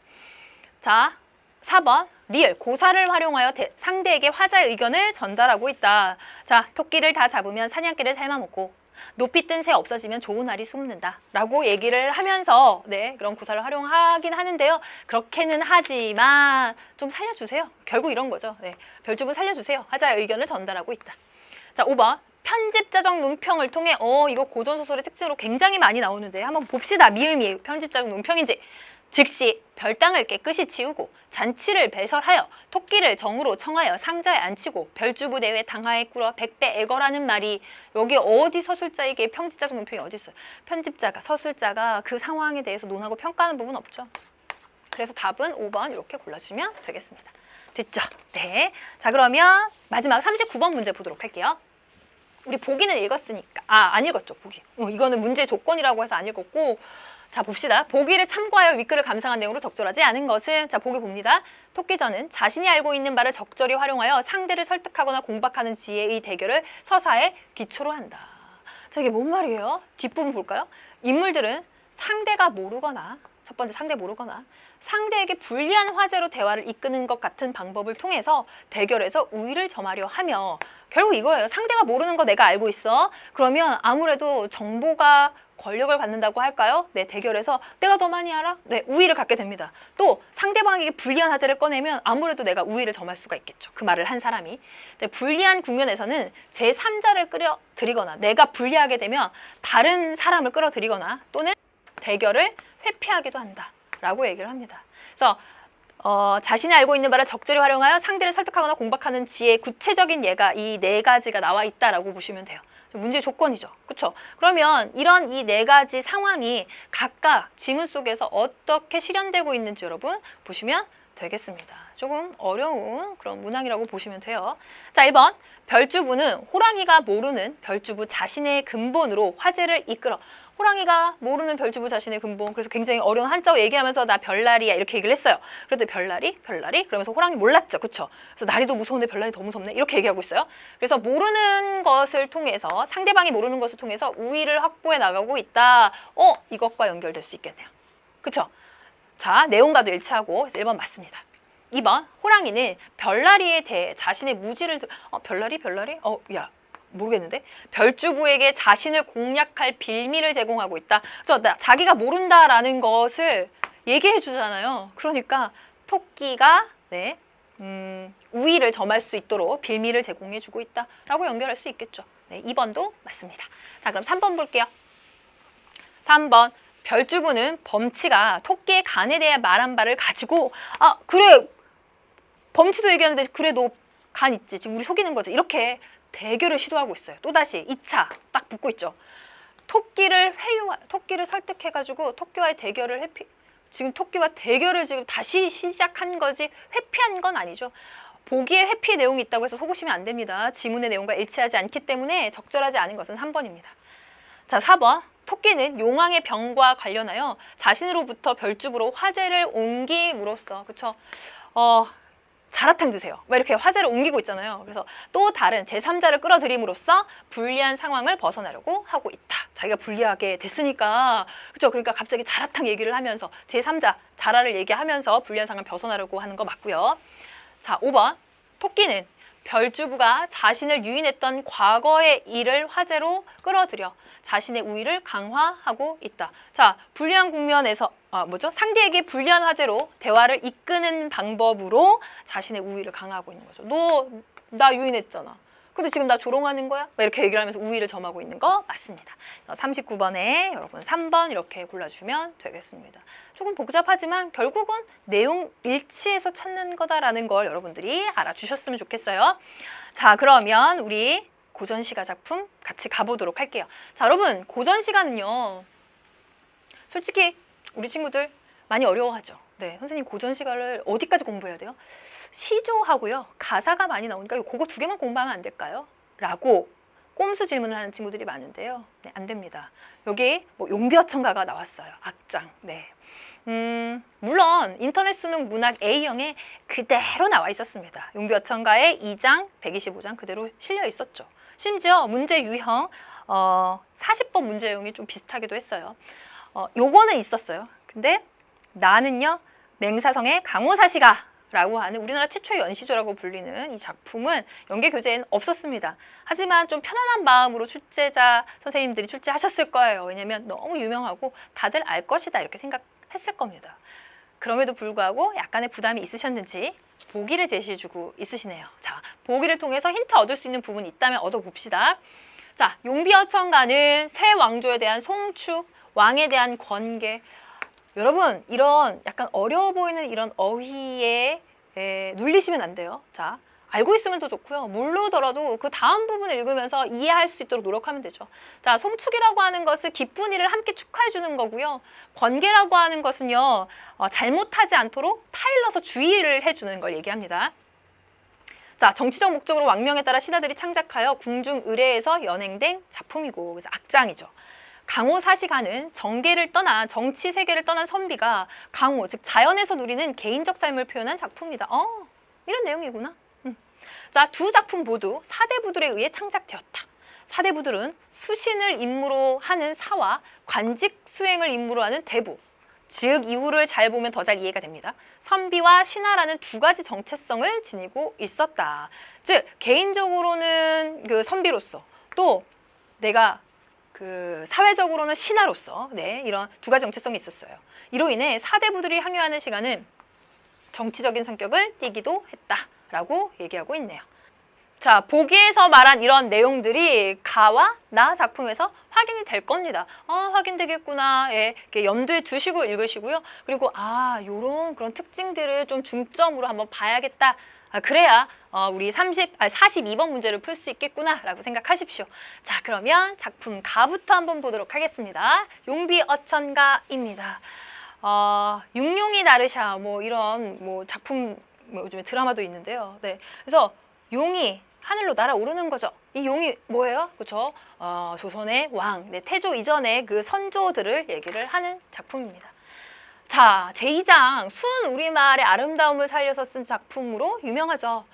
자, 4번 리을 고사를 활용하여 상대에게 화자의 의견을 전달하고 있다. 자, 토끼를 다 잡으면 사냥개를 삶아먹고 높이 뜬 새 없어지면 좋은 알이 숨는다 라고 얘기를 하면서 그런 고사를 활용하긴 하는데요. 그렇게는 하지만 좀 살려주세요. 결국 이런 거죠. 별주부 살려주세요. 화자의 의견을 전달하고 있다. 자, 5번 편집자적 논평을 통해 이거 고전소설의 특징으로 굉장히 많이 나오는데 한번 봅시다. 미음이 편집자적 논평인지. 즉시 별당을 깨끗이 치우고 잔치를 배설하여 토끼를 정으로 청하여 상자에 앉히고 별주부 대회 당하에 꿇어 백배 애거라는 말이 여기 어디 서술자에게 편집자적 논평이 어디 있어요? 편집자가 서술자가 그 상황에 대해서 논하고 평가하는 부분 없죠. 그래서 답은 5번 이렇게 골라주시면 되겠습니다. 됐죠? 네. 자, 그러면 마지막 39번 문제 보도록 할게요. 우리 보기는 읽었으니까 안 읽었죠 보기. 이거는 문제 조건이라고 해서 안 읽었고 자, 봅시다. 보기를 참고하여 윗글을 감상한 내용으로 적절하지 않은 것은 자, 보기 봅니다. 토끼전은 자신이 알고 있는 바를 적절히 활용하여 상대를 설득하거나 공박하는 지혜의 대결을 서사에 기초로 한다. 자, 이게 뭔 말이에요? 뒷부분 볼까요? 인물들은 상대가 모르거나 첫 번째 상대 모르거나 상대에게 불리한 화제로 대화를 이끄는 것 같은 방법을 통해서 대결에서 우위를 점하려 하며 결국 이거예요. 상대가 모르는 거 내가 알고 있어. 그러면 아무래도 정보가 권력을 갖는다고 할까요? 대결에서 내가 더 많이 알아? 우위를 갖게 됩니다. 또 상대방에게 불리한 화제를 꺼내면 아무래도 내가 우위를 점할 수가 있겠죠. 그 말을 한 사람이. 불리한 국면에서는 제3자를 끌어들이거나 내가 불리하게 되면 다른 사람을 끌어들이거나 또는 대결을 회피하기도 한다 라고 얘기를 합니다. 그래서 자신이 알고 있는 바를 적절히 활용하여 상대를 설득하거나 공박하는 지혜의 구체적인 예가 이 4가지가 나와 있다라고 보시면 돼요. 문제의 조건이죠. 그렇죠? 그러면 이런 이 4가지 상황이 각각 지문 속에서 어떻게 실현되고 있는지 여러분 보시면 되겠습니다. 조금 어려운 그런 문항이라고 보시면 돼요. 자, 1번 별주부는 호랑이가 모르는 별주부 자신의 근본으로 화제를 이끌어. 호랑이가 모르는 별주부 자신의 근본. 그래서 굉장히 어려운 한자어 얘기하면서 나 별나리야 이렇게 얘기를 했어요. 그랬더니 별나리? 별나리? 그러면서 호랑이 몰랐죠. 그쵸? 그래서 나리도 무서운데 별나리 더 무섭네. 이렇게 얘기하고 있어요. 그래서 모르는 것을 통해서 상대방이 모르는 것을 통해서 우위를 확보해 나가고 있다. 이것과 연결될 수 있겠네요. 그쵸? 자, 내용과도 일치하고 그래서 1번 맞습니다. 2번 호랑이는 별나리에 대해 자신의 무지를 별나리? 야 모르겠는데? 별주부에게 자신을 공략할 빌미를 제공하고 있다. 그래서 자기가 모른다라는 것을 얘기해 주잖아요. 그러니까 토끼가 우위를 점할 수 있도록 빌미를 제공해 주고 있다라고 연결할 수 있겠죠. 네, 2번도 맞습니다. 자, 그럼 3번 볼게요. 3번 별주부는 범치가 토끼의 간에 대해 말한 바를 가지고 그래 범치도 얘기하는데 그래 너 간 있지 지금 우리 속이는 거지 이렇게 대결을 시도하고 있어요. 또다시 2차 딱 붙고 있죠. 토끼를 설득해가지고 토끼와의 대결을 지금 토끼와 대결을 지금 다시 시작한 거지 회피한 건 아니죠. 보기에 회피의 내용이 있다고 해서 속으시면 안 됩니다. 지문의 내용과 일치하지 않기 때문에 적절하지 않은 것은 3번입니다. 자, 4번. 토끼는 용왕의 병과 관련하여 자신으로부터 별주부로 화제를 옮김으로써 그쵸? 자라탕 드세요. 막 이렇게 화제를 옮기고 있잖아요. 그래서 또 다른 제3자를 끌어들임으로써 불리한 상황을 벗어나려고 하고 있다. 자기가 불리하게 됐으니까 그렇죠. 그러니까 갑자기 자라탕 얘기를 하면서 제3자 자라를 얘기하면서 불리한 상황을 벗어나려고 하는 거 맞고요. 자, 5번 토끼는 별주부가 자신을 유인했던 과거의 일을 화제로 끌어들여 자신의 우위를 강화하고 있다. 자, 불리한 국면에서 상대에게 불리한 화제로 대화를 이끄는 방법으로 자신의 우위를 강화하고 있는 거죠. 너 나 유인했잖아. 근데 지금 나 조롱하는 거야? 이렇게 얘기를 하면서 우위를 점하고 있는 거 맞습니다. 39번에 여러분 3번 이렇게 골라주면 되겠습니다. 조금 복잡하지만 결국은 내용 일치해서 찾는 거다라는 걸 여러분들이 알아주셨으면 좋겠어요. 자, 그러면 우리 고전시가 작품 같이 가보도록 할게요. 자, 여러분 고전시가는요. 솔직히 우리 친구들 많이 어려워하죠. 네, 선생님 고전시가를 어디까지 공부해야 돼요? 시조하고요. 가사가 많이 나오니까 그거 2개만 공부하면 안 될까요? 라고 꼼수 질문을 하는 친구들이 많은데요. 네, 안 됩니다. 여기 용비어천가가 나왔어요. 악장. 네. 물론 인터넷 수능 문학 A형에 그대로 나와 있었습니다. 용비어천가의 2장, 125장 그대로 실려 있었죠. 심지어 문제 유형 40번 문제용이 좀 비슷하기도 했어요. 요거는 있었어요. 근데 나는요 맹사성의 강호사시가 라고 하는 우리나라 최초의 연시조라고 불리는 이 작품은 연계교재에는 없었습니다. 하지만 좀 편안한 마음으로 출제자 선생님들이 출제하셨을 거예요. 왜냐하면 너무 유명하고 다들 알 것이다 이렇게 생각했을 겁니다. 그럼에도 불구하고 약간의 부담이 있으셨는지 보기를 제시해주고 있으시네요. 자, 보기를 통해서 힌트 얻을 수 있는 부분이 있다면 얻어봅시다. 자, 용비어천가는 새 왕조에 대한 송축, 왕에 대한 권계. 여러분 이런 약간 어려워 보이는 이런 어휘에 눌리시면 안 돼요. 자, 알고 있으면 더 좋고요. 모르더라도 그 다음 부분을 읽으면서 이해할 수 있도록 노력하면 되죠. 자, 송축이라고 하는 것은 기쁜 일을 함께 축하해 주는 거고요. 권계라고 하는 것은요. 잘못하지 않도록 타일러서 주의를 해주는 걸 얘기합니다. 자, 정치적 목적으로 왕명에 따라 신하들이 창작하여 궁중 의례에서 연행된 작품이고 그래서 악장이죠. 강호사시가는 정계를 떠난 정치 세계를 떠난 선비가 강호, 즉 자연에서 누리는 개인적 삶을 표현한 작품이다. 이런 내용이구나. 자, 두 작품 모두 사대부들에 의해 창작되었다. 사대부들은 수신을 임무로 하는 사와 관직 수행을 임무로 하는 대부. 즉 이후를 잘 보면 더 잘 이해가 됩니다. 선비와 신하라는 두 가지 정체성을 지니고 있었다. 즉 개인적으로는 그 선비로서 또 내가 그 사회적으로는 신하로서 이런 두 가지 정체성이 있었어요. 이로 인해 사대부들이 항유하는 시간은 정치적인 성격을 띠기도 했다라고 얘기하고 있네요. 자, 보기에서 말한 이런 내용들이 가와 나 작품에서 확인이 될 겁니다. 확인되겠구나. 이렇게 염두에 두시고 읽으시고요. 그리고 요런 그런 특징들을 좀 중점으로 한번 봐야겠다. 그래야 우리 42번 문제를 풀 수 있겠구나 라고 생각하십시오. 자, 그러면 작품 가부터 한번 보도록 하겠습니다. 용비어천가입니다. 육룡이 나르샤 이런 작품 요즘에 드라마도 있는데요. 네, 그래서 용이 하늘로 날아오르는 거죠. 이 용이 뭐예요? 그렇죠? 조선의 왕, 네, 태조 이전의 그 선조들을 얘기를 하는 작품입니다. 자, 제2장 순 우리말의 아름다움을 살려서 쓴 작품으로 유명하죠.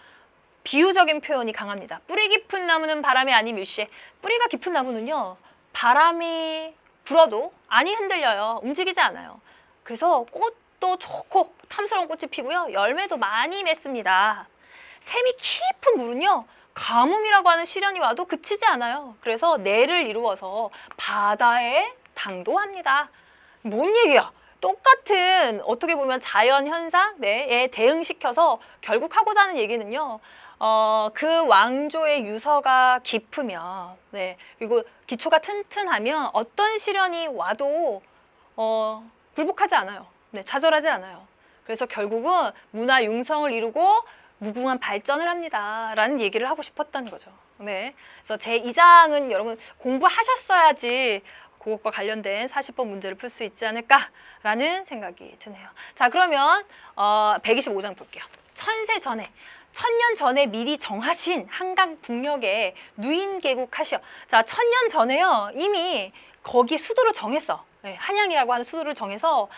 비유적인 표현이 강합니다. 뿌리 깊은 나무는 바람에 아니 밀시에. 뿌리가 깊은 나무는요, 바람이 불어도 아니 흔들려요. 움직이지 않아요. 그래서 꽃도 좋고 탐스러운 꽃이 피고요, 열매도 많이 맺습니다. 샘이 깊은 물은요, 가뭄이라고 하는 시련이 와도 그치지 않아요. 그래서 내를 이루어서 바다에 당도합니다. 뭔 얘기야? 똑같은 어떻게 보면 자연 현상에 대응시켜서 결국 하고자 하는 얘기는요, 그 왕조의 유서가 깊으면, 네, 그리고 기초가 튼튼하면 어떤 시련이 와도 굴복하지 않아요. 네, 좌절하지 않아요. 그래서 결국은 문화 융성을 이루고 무궁한 발전을 합니다. 라는 얘기를 하고 싶었던 거죠. 네, 그래서 제2장은 여러분 공부하셨어야지 그것과 관련된 40번 문제를 풀 수 있지 않을까라는 생각이 드네요. 자, 그러면 125장 볼게요. 천세 전에, 천년 전에 미리 정하신 한강 북녘에 누인 개국하시오. 자, 천년 전에요, 이미 거기 수도를 정했어. 네, 한양이라고 하는 수도를 정해서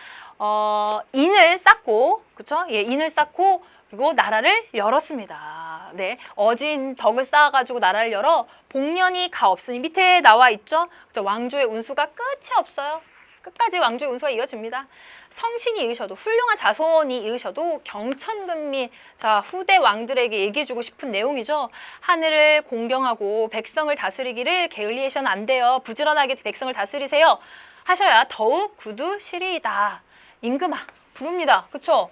인을 쌓고, 그렇죠? 예, 인을 쌓고 그리고 나라를 열었습니다. 네, 어진 덕을 쌓아가지고 나라를 열어 복년이 가없으니 밑에 나와 있죠. 그렇죠? 왕조의 운수가 끝이 없어요. 끝까지 왕조의 운수가 이어집니다. 성신이 이으셔도, 훌륭한 자손이 이으셔도 경천근민, 자, 후대 왕들에게 얘기해주고 싶은 내용이죠. 하늘을 공경하고 백성을 다스리기를 게을리해서는 안 돼요. 부지런하게 백성을 다스리세요. 하셔야 더욱 구두시리이다. 임금아 부릅니다. 그쵸?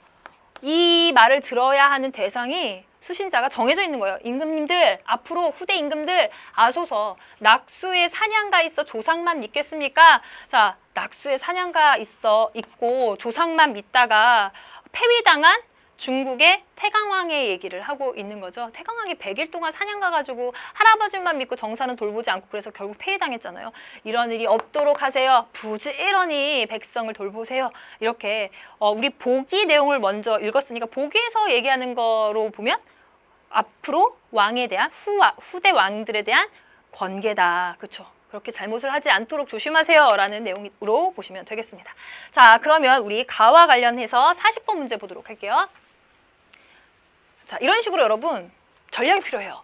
이 말을 들어야 하는 대상이 수신자가 정해져 있는 거예요. 임금님들, 앞으로 후대 임금들 아소서. 낙수에 사냥가 있어 조상만 믿겠습니까? 자, 낙수에 사냥가 있고 조상만 믿다가 폐위당한 중국의 태강왕의 얘기를 하고 있는 거죠. 태강왕이 100일 동안 사냥 가가지고 할아버지만 믿고 정사는 돌보지 않고 그래서 결국 폐위당했잖아요. 이런 일이 없도록 하세요. 부지런히 백성을 돌보세요. 이렇게 우리 보기 내용을 먼저 읽었으니까 보기에서 얘기하는 거로 보면 앞으로 왕에 대한 후대 왕들에 대한 권계다. 그렇죠? 그렇게 잘못을 하지 않도록 조심하세요. 라는 내용으로 보시면 되겠습니다. 자, 그러면 우리 가와 관련해서 40번 문제 보도록 할게요. 자, 이런 식으로 여러분 전략이 필요해요.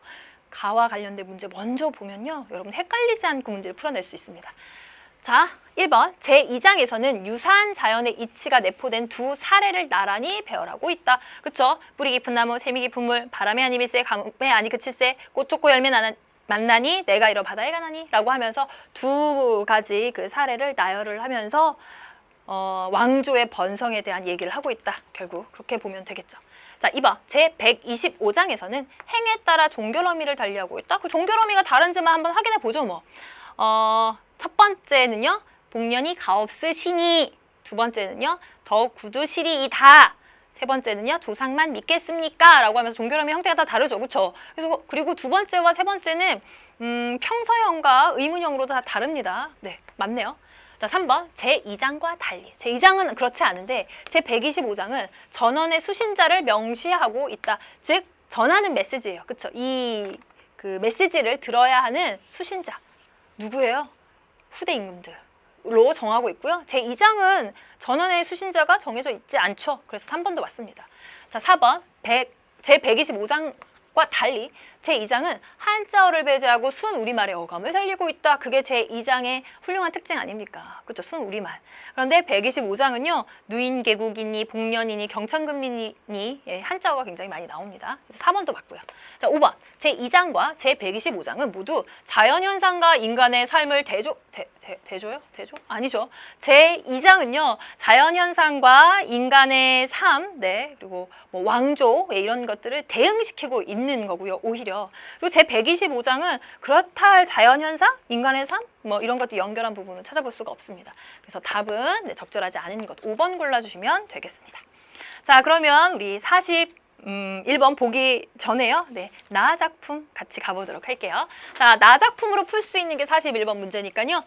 가와 관련된 문제 먼저 보면요, 여러분 헷갈리지 않고 문제를 풀어낼 수 있습니다. 자, 1번 제2장에서는 유사한 자연의 이치가 내포된 두 사례를 나란히 배열하고 있다. 그쵸? 뿌리 깊은 나무, 샘이 깊은 물, 바람에 아니 밀세, 가뭄에 아니 그칠세, 꽃 좋고 열매 만나니 내가 이러 바다에 가나니 라고 하면서 두 가지 그 사례를 나열을 하면서 왕조의 번성에 대한 얘기를 하고 있다. 결국 그렇게 보면 되겠죠. 자, 2번 제125장에서는 행에 따라 종결어미를 달리하고 있다. 그 종결어미가 다른지만 한번 확인해 보죠. 뭐 첫 번째는요, 복년이 가없으시니. 두 번째는요, 더욱 구두시리이다. 세 번째는요, 조상만 믿겠습니까? 라고 하면서 종결어미 형태가 다 다르죠. 그렇죠? 그리고 두 번째와 세 번째는 평서형과 의문형으로 다 다릅니다. 네, 맞네요. 자, 3번 제2장과 달리. 제2장은 그렇지 않은데 제125장은 전원의 수신자를 명시하고 있다. 즉 전하는 메시지예요. 그렇죠? 이 그 메시지를 들어야 하는 수신자 누구예요? 후대 임금들로 정하고 있고요. 제2장은 전원의 수신자가 정해져 있지 않죠. 그래서 3번도 맞습니다. 자, 4번 제125장과 달리 제2장은 한자어를 배제하고 순 우리말의 어감을 살리고 있다. 그게 제2장의 훌륭한 특징 아닙니까? 그렇죠? 순 우리말. 그런데 125장은요, 누인개국이니 복년이니 경천근민이니 한자어가 굉장히 많이 나옵니다. 그래서 4번도 맞고요. 자, 5번 제2장과 제125장은 모두 자연현상과 인간의 삶을 대조요? 아니죠. 제2장은요, 자연현상과 인간의 삶, 네, 그리고 뭐 왕조, 이런 것들을 대응시키고 있는 거고요, 오히려. 그리고 제125장은 그렇다 할 자연현상, 인간의 삶, 뭐 이런 것도 연결한 부분을 찾아볼 수가 없습니다. 그래서 답은 적절하지 않은 것 5번 골라주시면 되겠습니다. 자, 그러면 우리 1번 보기 전에요. 네, 나 작품 같이 가보도록 할게요. 자, 나 작품으로 풀 수 있는 게 41번 문제니까요.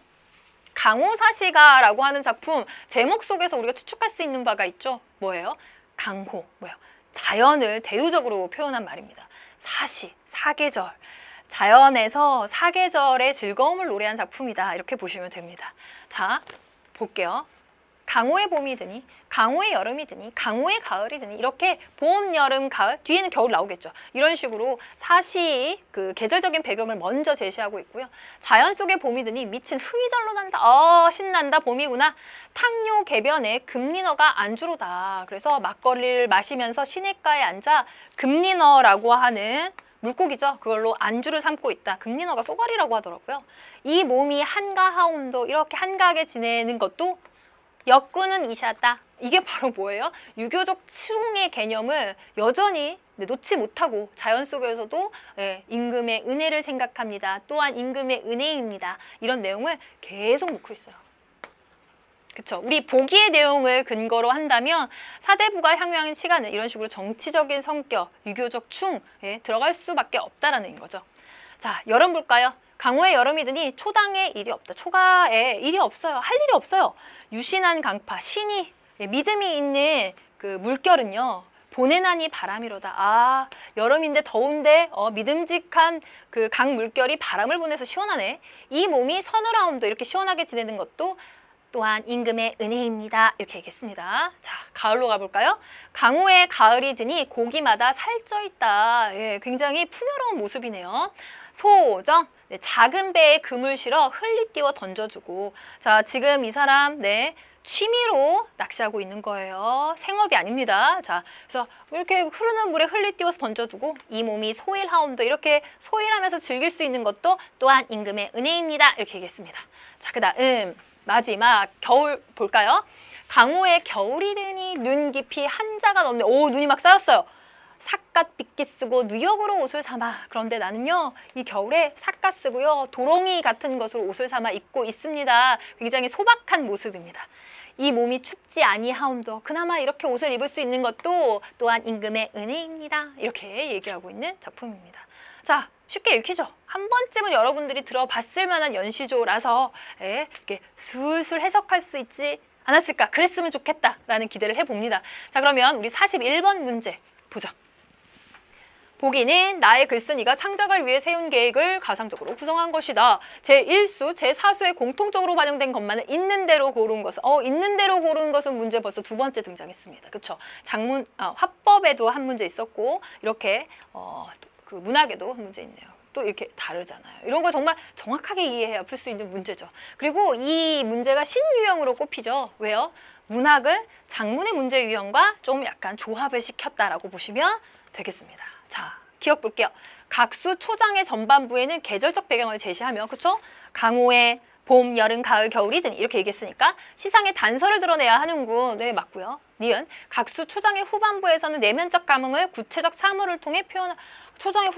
강호사시가라고 하는 작품 제목 속에서 우리가 추측할 수 있는 바가 있죠. 뭐예요? 강호, 자연을 대유적으로 표현한 말입니다. 사시, 사계절. 자연에서 사계절의 즐거움을 노래한 작품이다. 이렇게 보시면 됩니다. 자, 볼게요. 강호의 봄이 드니, 강호의 여름이 드니, 강호의 가을이 드니 이렇게 봄, 여름, 가을, 뒤에는 겨울 나오겠죠. 이런 식으로 사시 그 계절적인 배경을 먼저 제시하고 있고요. 자연 속의 봄이 드니 미친 흥이 절로 난다. 신난다 봄이구나. 탕요 개변에 금리너가 안주로다. 그래서 막걸리를 마시면서 시냇가에 앉아 금리너라고 하는 물고기죠. 그걸로 안주를 삼고 있다. 금리너가 쏘가리라고 하더라고요. 이 몸이 한가하옴도 이렇게 한가하게 지내는 것도 역구는 이샤다. 이게 바로 뭐예요? 유교적 충의 개념을 여전히 놓지 못하고 자연 속에서도 임금의 은혜를 생각합니다. 또한 임금의 은혜입니다. 이런 내용을 계속 놓고 있어요. 그쵸? 우리 보기의 내용을 근거로 한다면 사대부가 향유한 시간은 이런 식으로 정치적인 성격, 유교적 충에 들어갈 수밖에 없다라는 거죠. 자, 여름 볼까요? 강호의 여름이 드니 초당에 일이 없다. 초가에 일이 없어요. 할 일이 없어요. 유신한 강파, 신이 믿음이 있는 그 물결은요. 보내나니 바람이로다. 아, 여름인데 더운데 믿음직한 그 강 물결이 바람을 보내서 시원하네. 이 몸이 서늘하움도 이렇게 시원하게 지내는 것도 또한 임금의 은혜입니다. 이렇게 얘기했습니다. 자, 가을로 가볼까요? 강호의 가을이 드니 고기마다 살쪄 있다. 예, 굉장히 풍요로운 모습이네요. 소정, 작은 배에 금을 실어 흘리 띄워 던져주고. 자, 지금 이 사람 취미로 낚시하고 있는 거예요. 생업이 아닙니다. 자, 그래서 이렇게 흐르는 물에 흘리 띄워서 던져두고 이 몸이 소일하옴도 이렇게 소일하면서 즐길 수 있는 것도 또한 임금의 은혜입니다. 이렇게 얘기했습니다. 자, 그다음 마지막 겨울 볼까요? 강호의 겨울이 드니 눈 깊이 한자가 넘네. 오, 눈이 막 쌓였어요. 삿갓 빗기 쓰고 누역으로 옷을 삼아. 그런데 나는요 이 겨울에 삿갓 쓰고요 도롱이 같은 것으로 옷을 삼아 입고 있습니다. 굉장히 소박한 모습입니다. 이 몸이 춥지 아니하옴도 그나마 이렇게 옷을 입을 수 있는 것도 또한 임금의 은혜입니다. 이렇게 얘기하고 있는 작품입니다. 자, 쉽게 읽히죠? 한 번쯤은 여러분들이 들어봤을 만한 연시조라서 이렇게 술술 해석할 수 있지 않았을까? 그랬으면 좋겠다라는 기대를 해봅니다. 자, 그러면 우리 41번 문제 보죠. 보기는 나의 글쓴이가 창작을 위해 세운 계획을 가상적으로 구성한 것이다. 제1수, 제4수에 공통적으로 반영된 것만은 있는 대로 고른 것은 있는 대로 고른 것은 문제 벌써 두 번째 등장했습니다. 그렇죠? 장문 화법에도 한 문제 있었고 이렇게 그 문학에도 한 문제 있네요. 또 이렇게 다르잖아요. 이런 거 정말 정확하게 이해해야 풀 수 있는 문제죠. 그리고 이 문제가 신유형으로 꼽히죠. 왜요? 문학을 장문의 문제 유형과 좀 약간 조합을 시켰다라고 보시면 되겠습니다. 자, 기억 볼게요. 각수 초장의 전반부에는 계절적 배경을 제시하며, 그쵸? 강호의 봄, 여름, 가을, 겨울이든 이렇게 얘기했으니까 시상의 단서를 드러내야 하는군. 네, 맞고요. 니은 각수 초장의 후반부에서는 내면적 감흥을 구체적 사물을 통해 표현. 초장의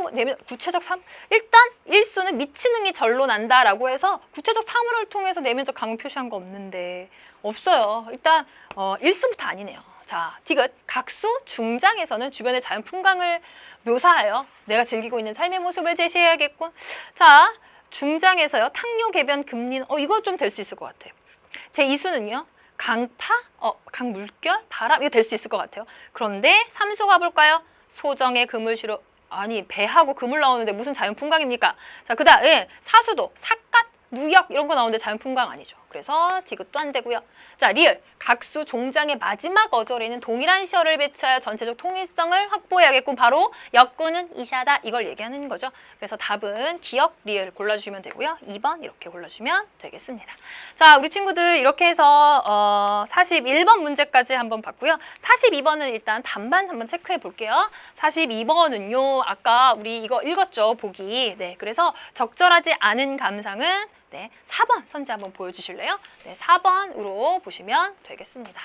구체적 일단 1수는 미친 흥이 절로 난다라고 해서 구체적 사물을 통해서 내면적 감흥 표시한 거 없는데 없어요. 일단 1수부터 아니네요. 자, 디귿 각수 중장에서는 주변의 자연 풍광을 묘사하여 내가 즐기고 있는 삶의 모습을 제시해야겠군. 자, 중장에서요. 탕요 개변 금린 이거 좀 될 수 있을 것 같아요. 제2수는요. 강파, 강물결, 바람 이거 될 수 있을 것 같아요. 그런데 3수 가볼까요? 소정의 그물 실어 아니 배하고 그물 나오는데 무슨 자연 풍광입니까? 자, 그다음 4수도 삿갓, 누역 이런 거 나오는데 자연 풍광 아니죠. 그래서 디귿도 안 되고요. 자, 리을 각수 종장의 마지막 어절에는 동일한 시어를 배치하여 전체적 통일성을 확보해야겠군. 바로 역구는 이샤다 이걸 얘기하는 거죠. 그래서 답은 기역, 리을 골라주시면 되고요. 2번 이렇게 골라주시면 되겠습니다. 자, 우리 친구들 이렇게 해서 41번 문제까지 한번 봤고요. 42번은 일단 답만 한번 체크해 볼게요. 42번은요. 아까 우리 이거 읽었죠. 보기. 네, 그래서 적절하지 않은 감상은 4번 선지 한번 보여주실래요? 네, 4번으로 보시면 되겠습니다.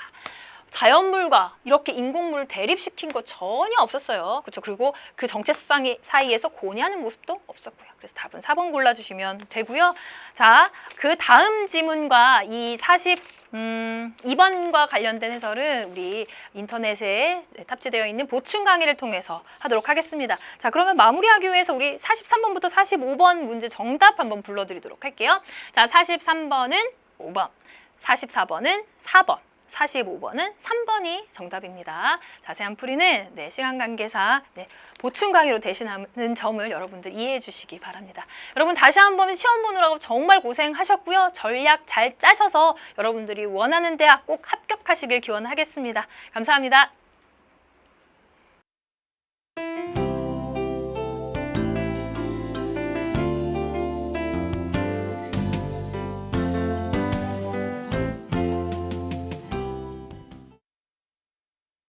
자연물과 이렇게 인공물을 대립시킨 거 전혀 없었어요. 그렇죠? 그리고 그 정체성 사이에서 고뇌하는 모습도 없었고요. 그래서 답은 4번 골라주시면 되고요. 자, 그 다음 지문과 이 42번과 관련된 해설은 우리 인터넷에 탑재되어 있는 보충 강의를 통해서 하도록 하겠습니다. 자, 그러면 마무리하기 위해서 우리 43번부터 45번 문제 정답 한번 불러드리도록 할게요. 자, 43번은 5번, 44번은 4번, 45번은 3번이 정답입니다. 자세한 풀이는 시간 관계상 보충 강의로 대신하는 점을 여러분들 이해해 주시기 바랍니다. 여러분 다시 한번 시험 보느라고 정말 고생하셨고요. 전략 잘 짜셔서 여러분들이 원하는 대학 꼭 합격하시길 기원하겠습니다. 감사합니다.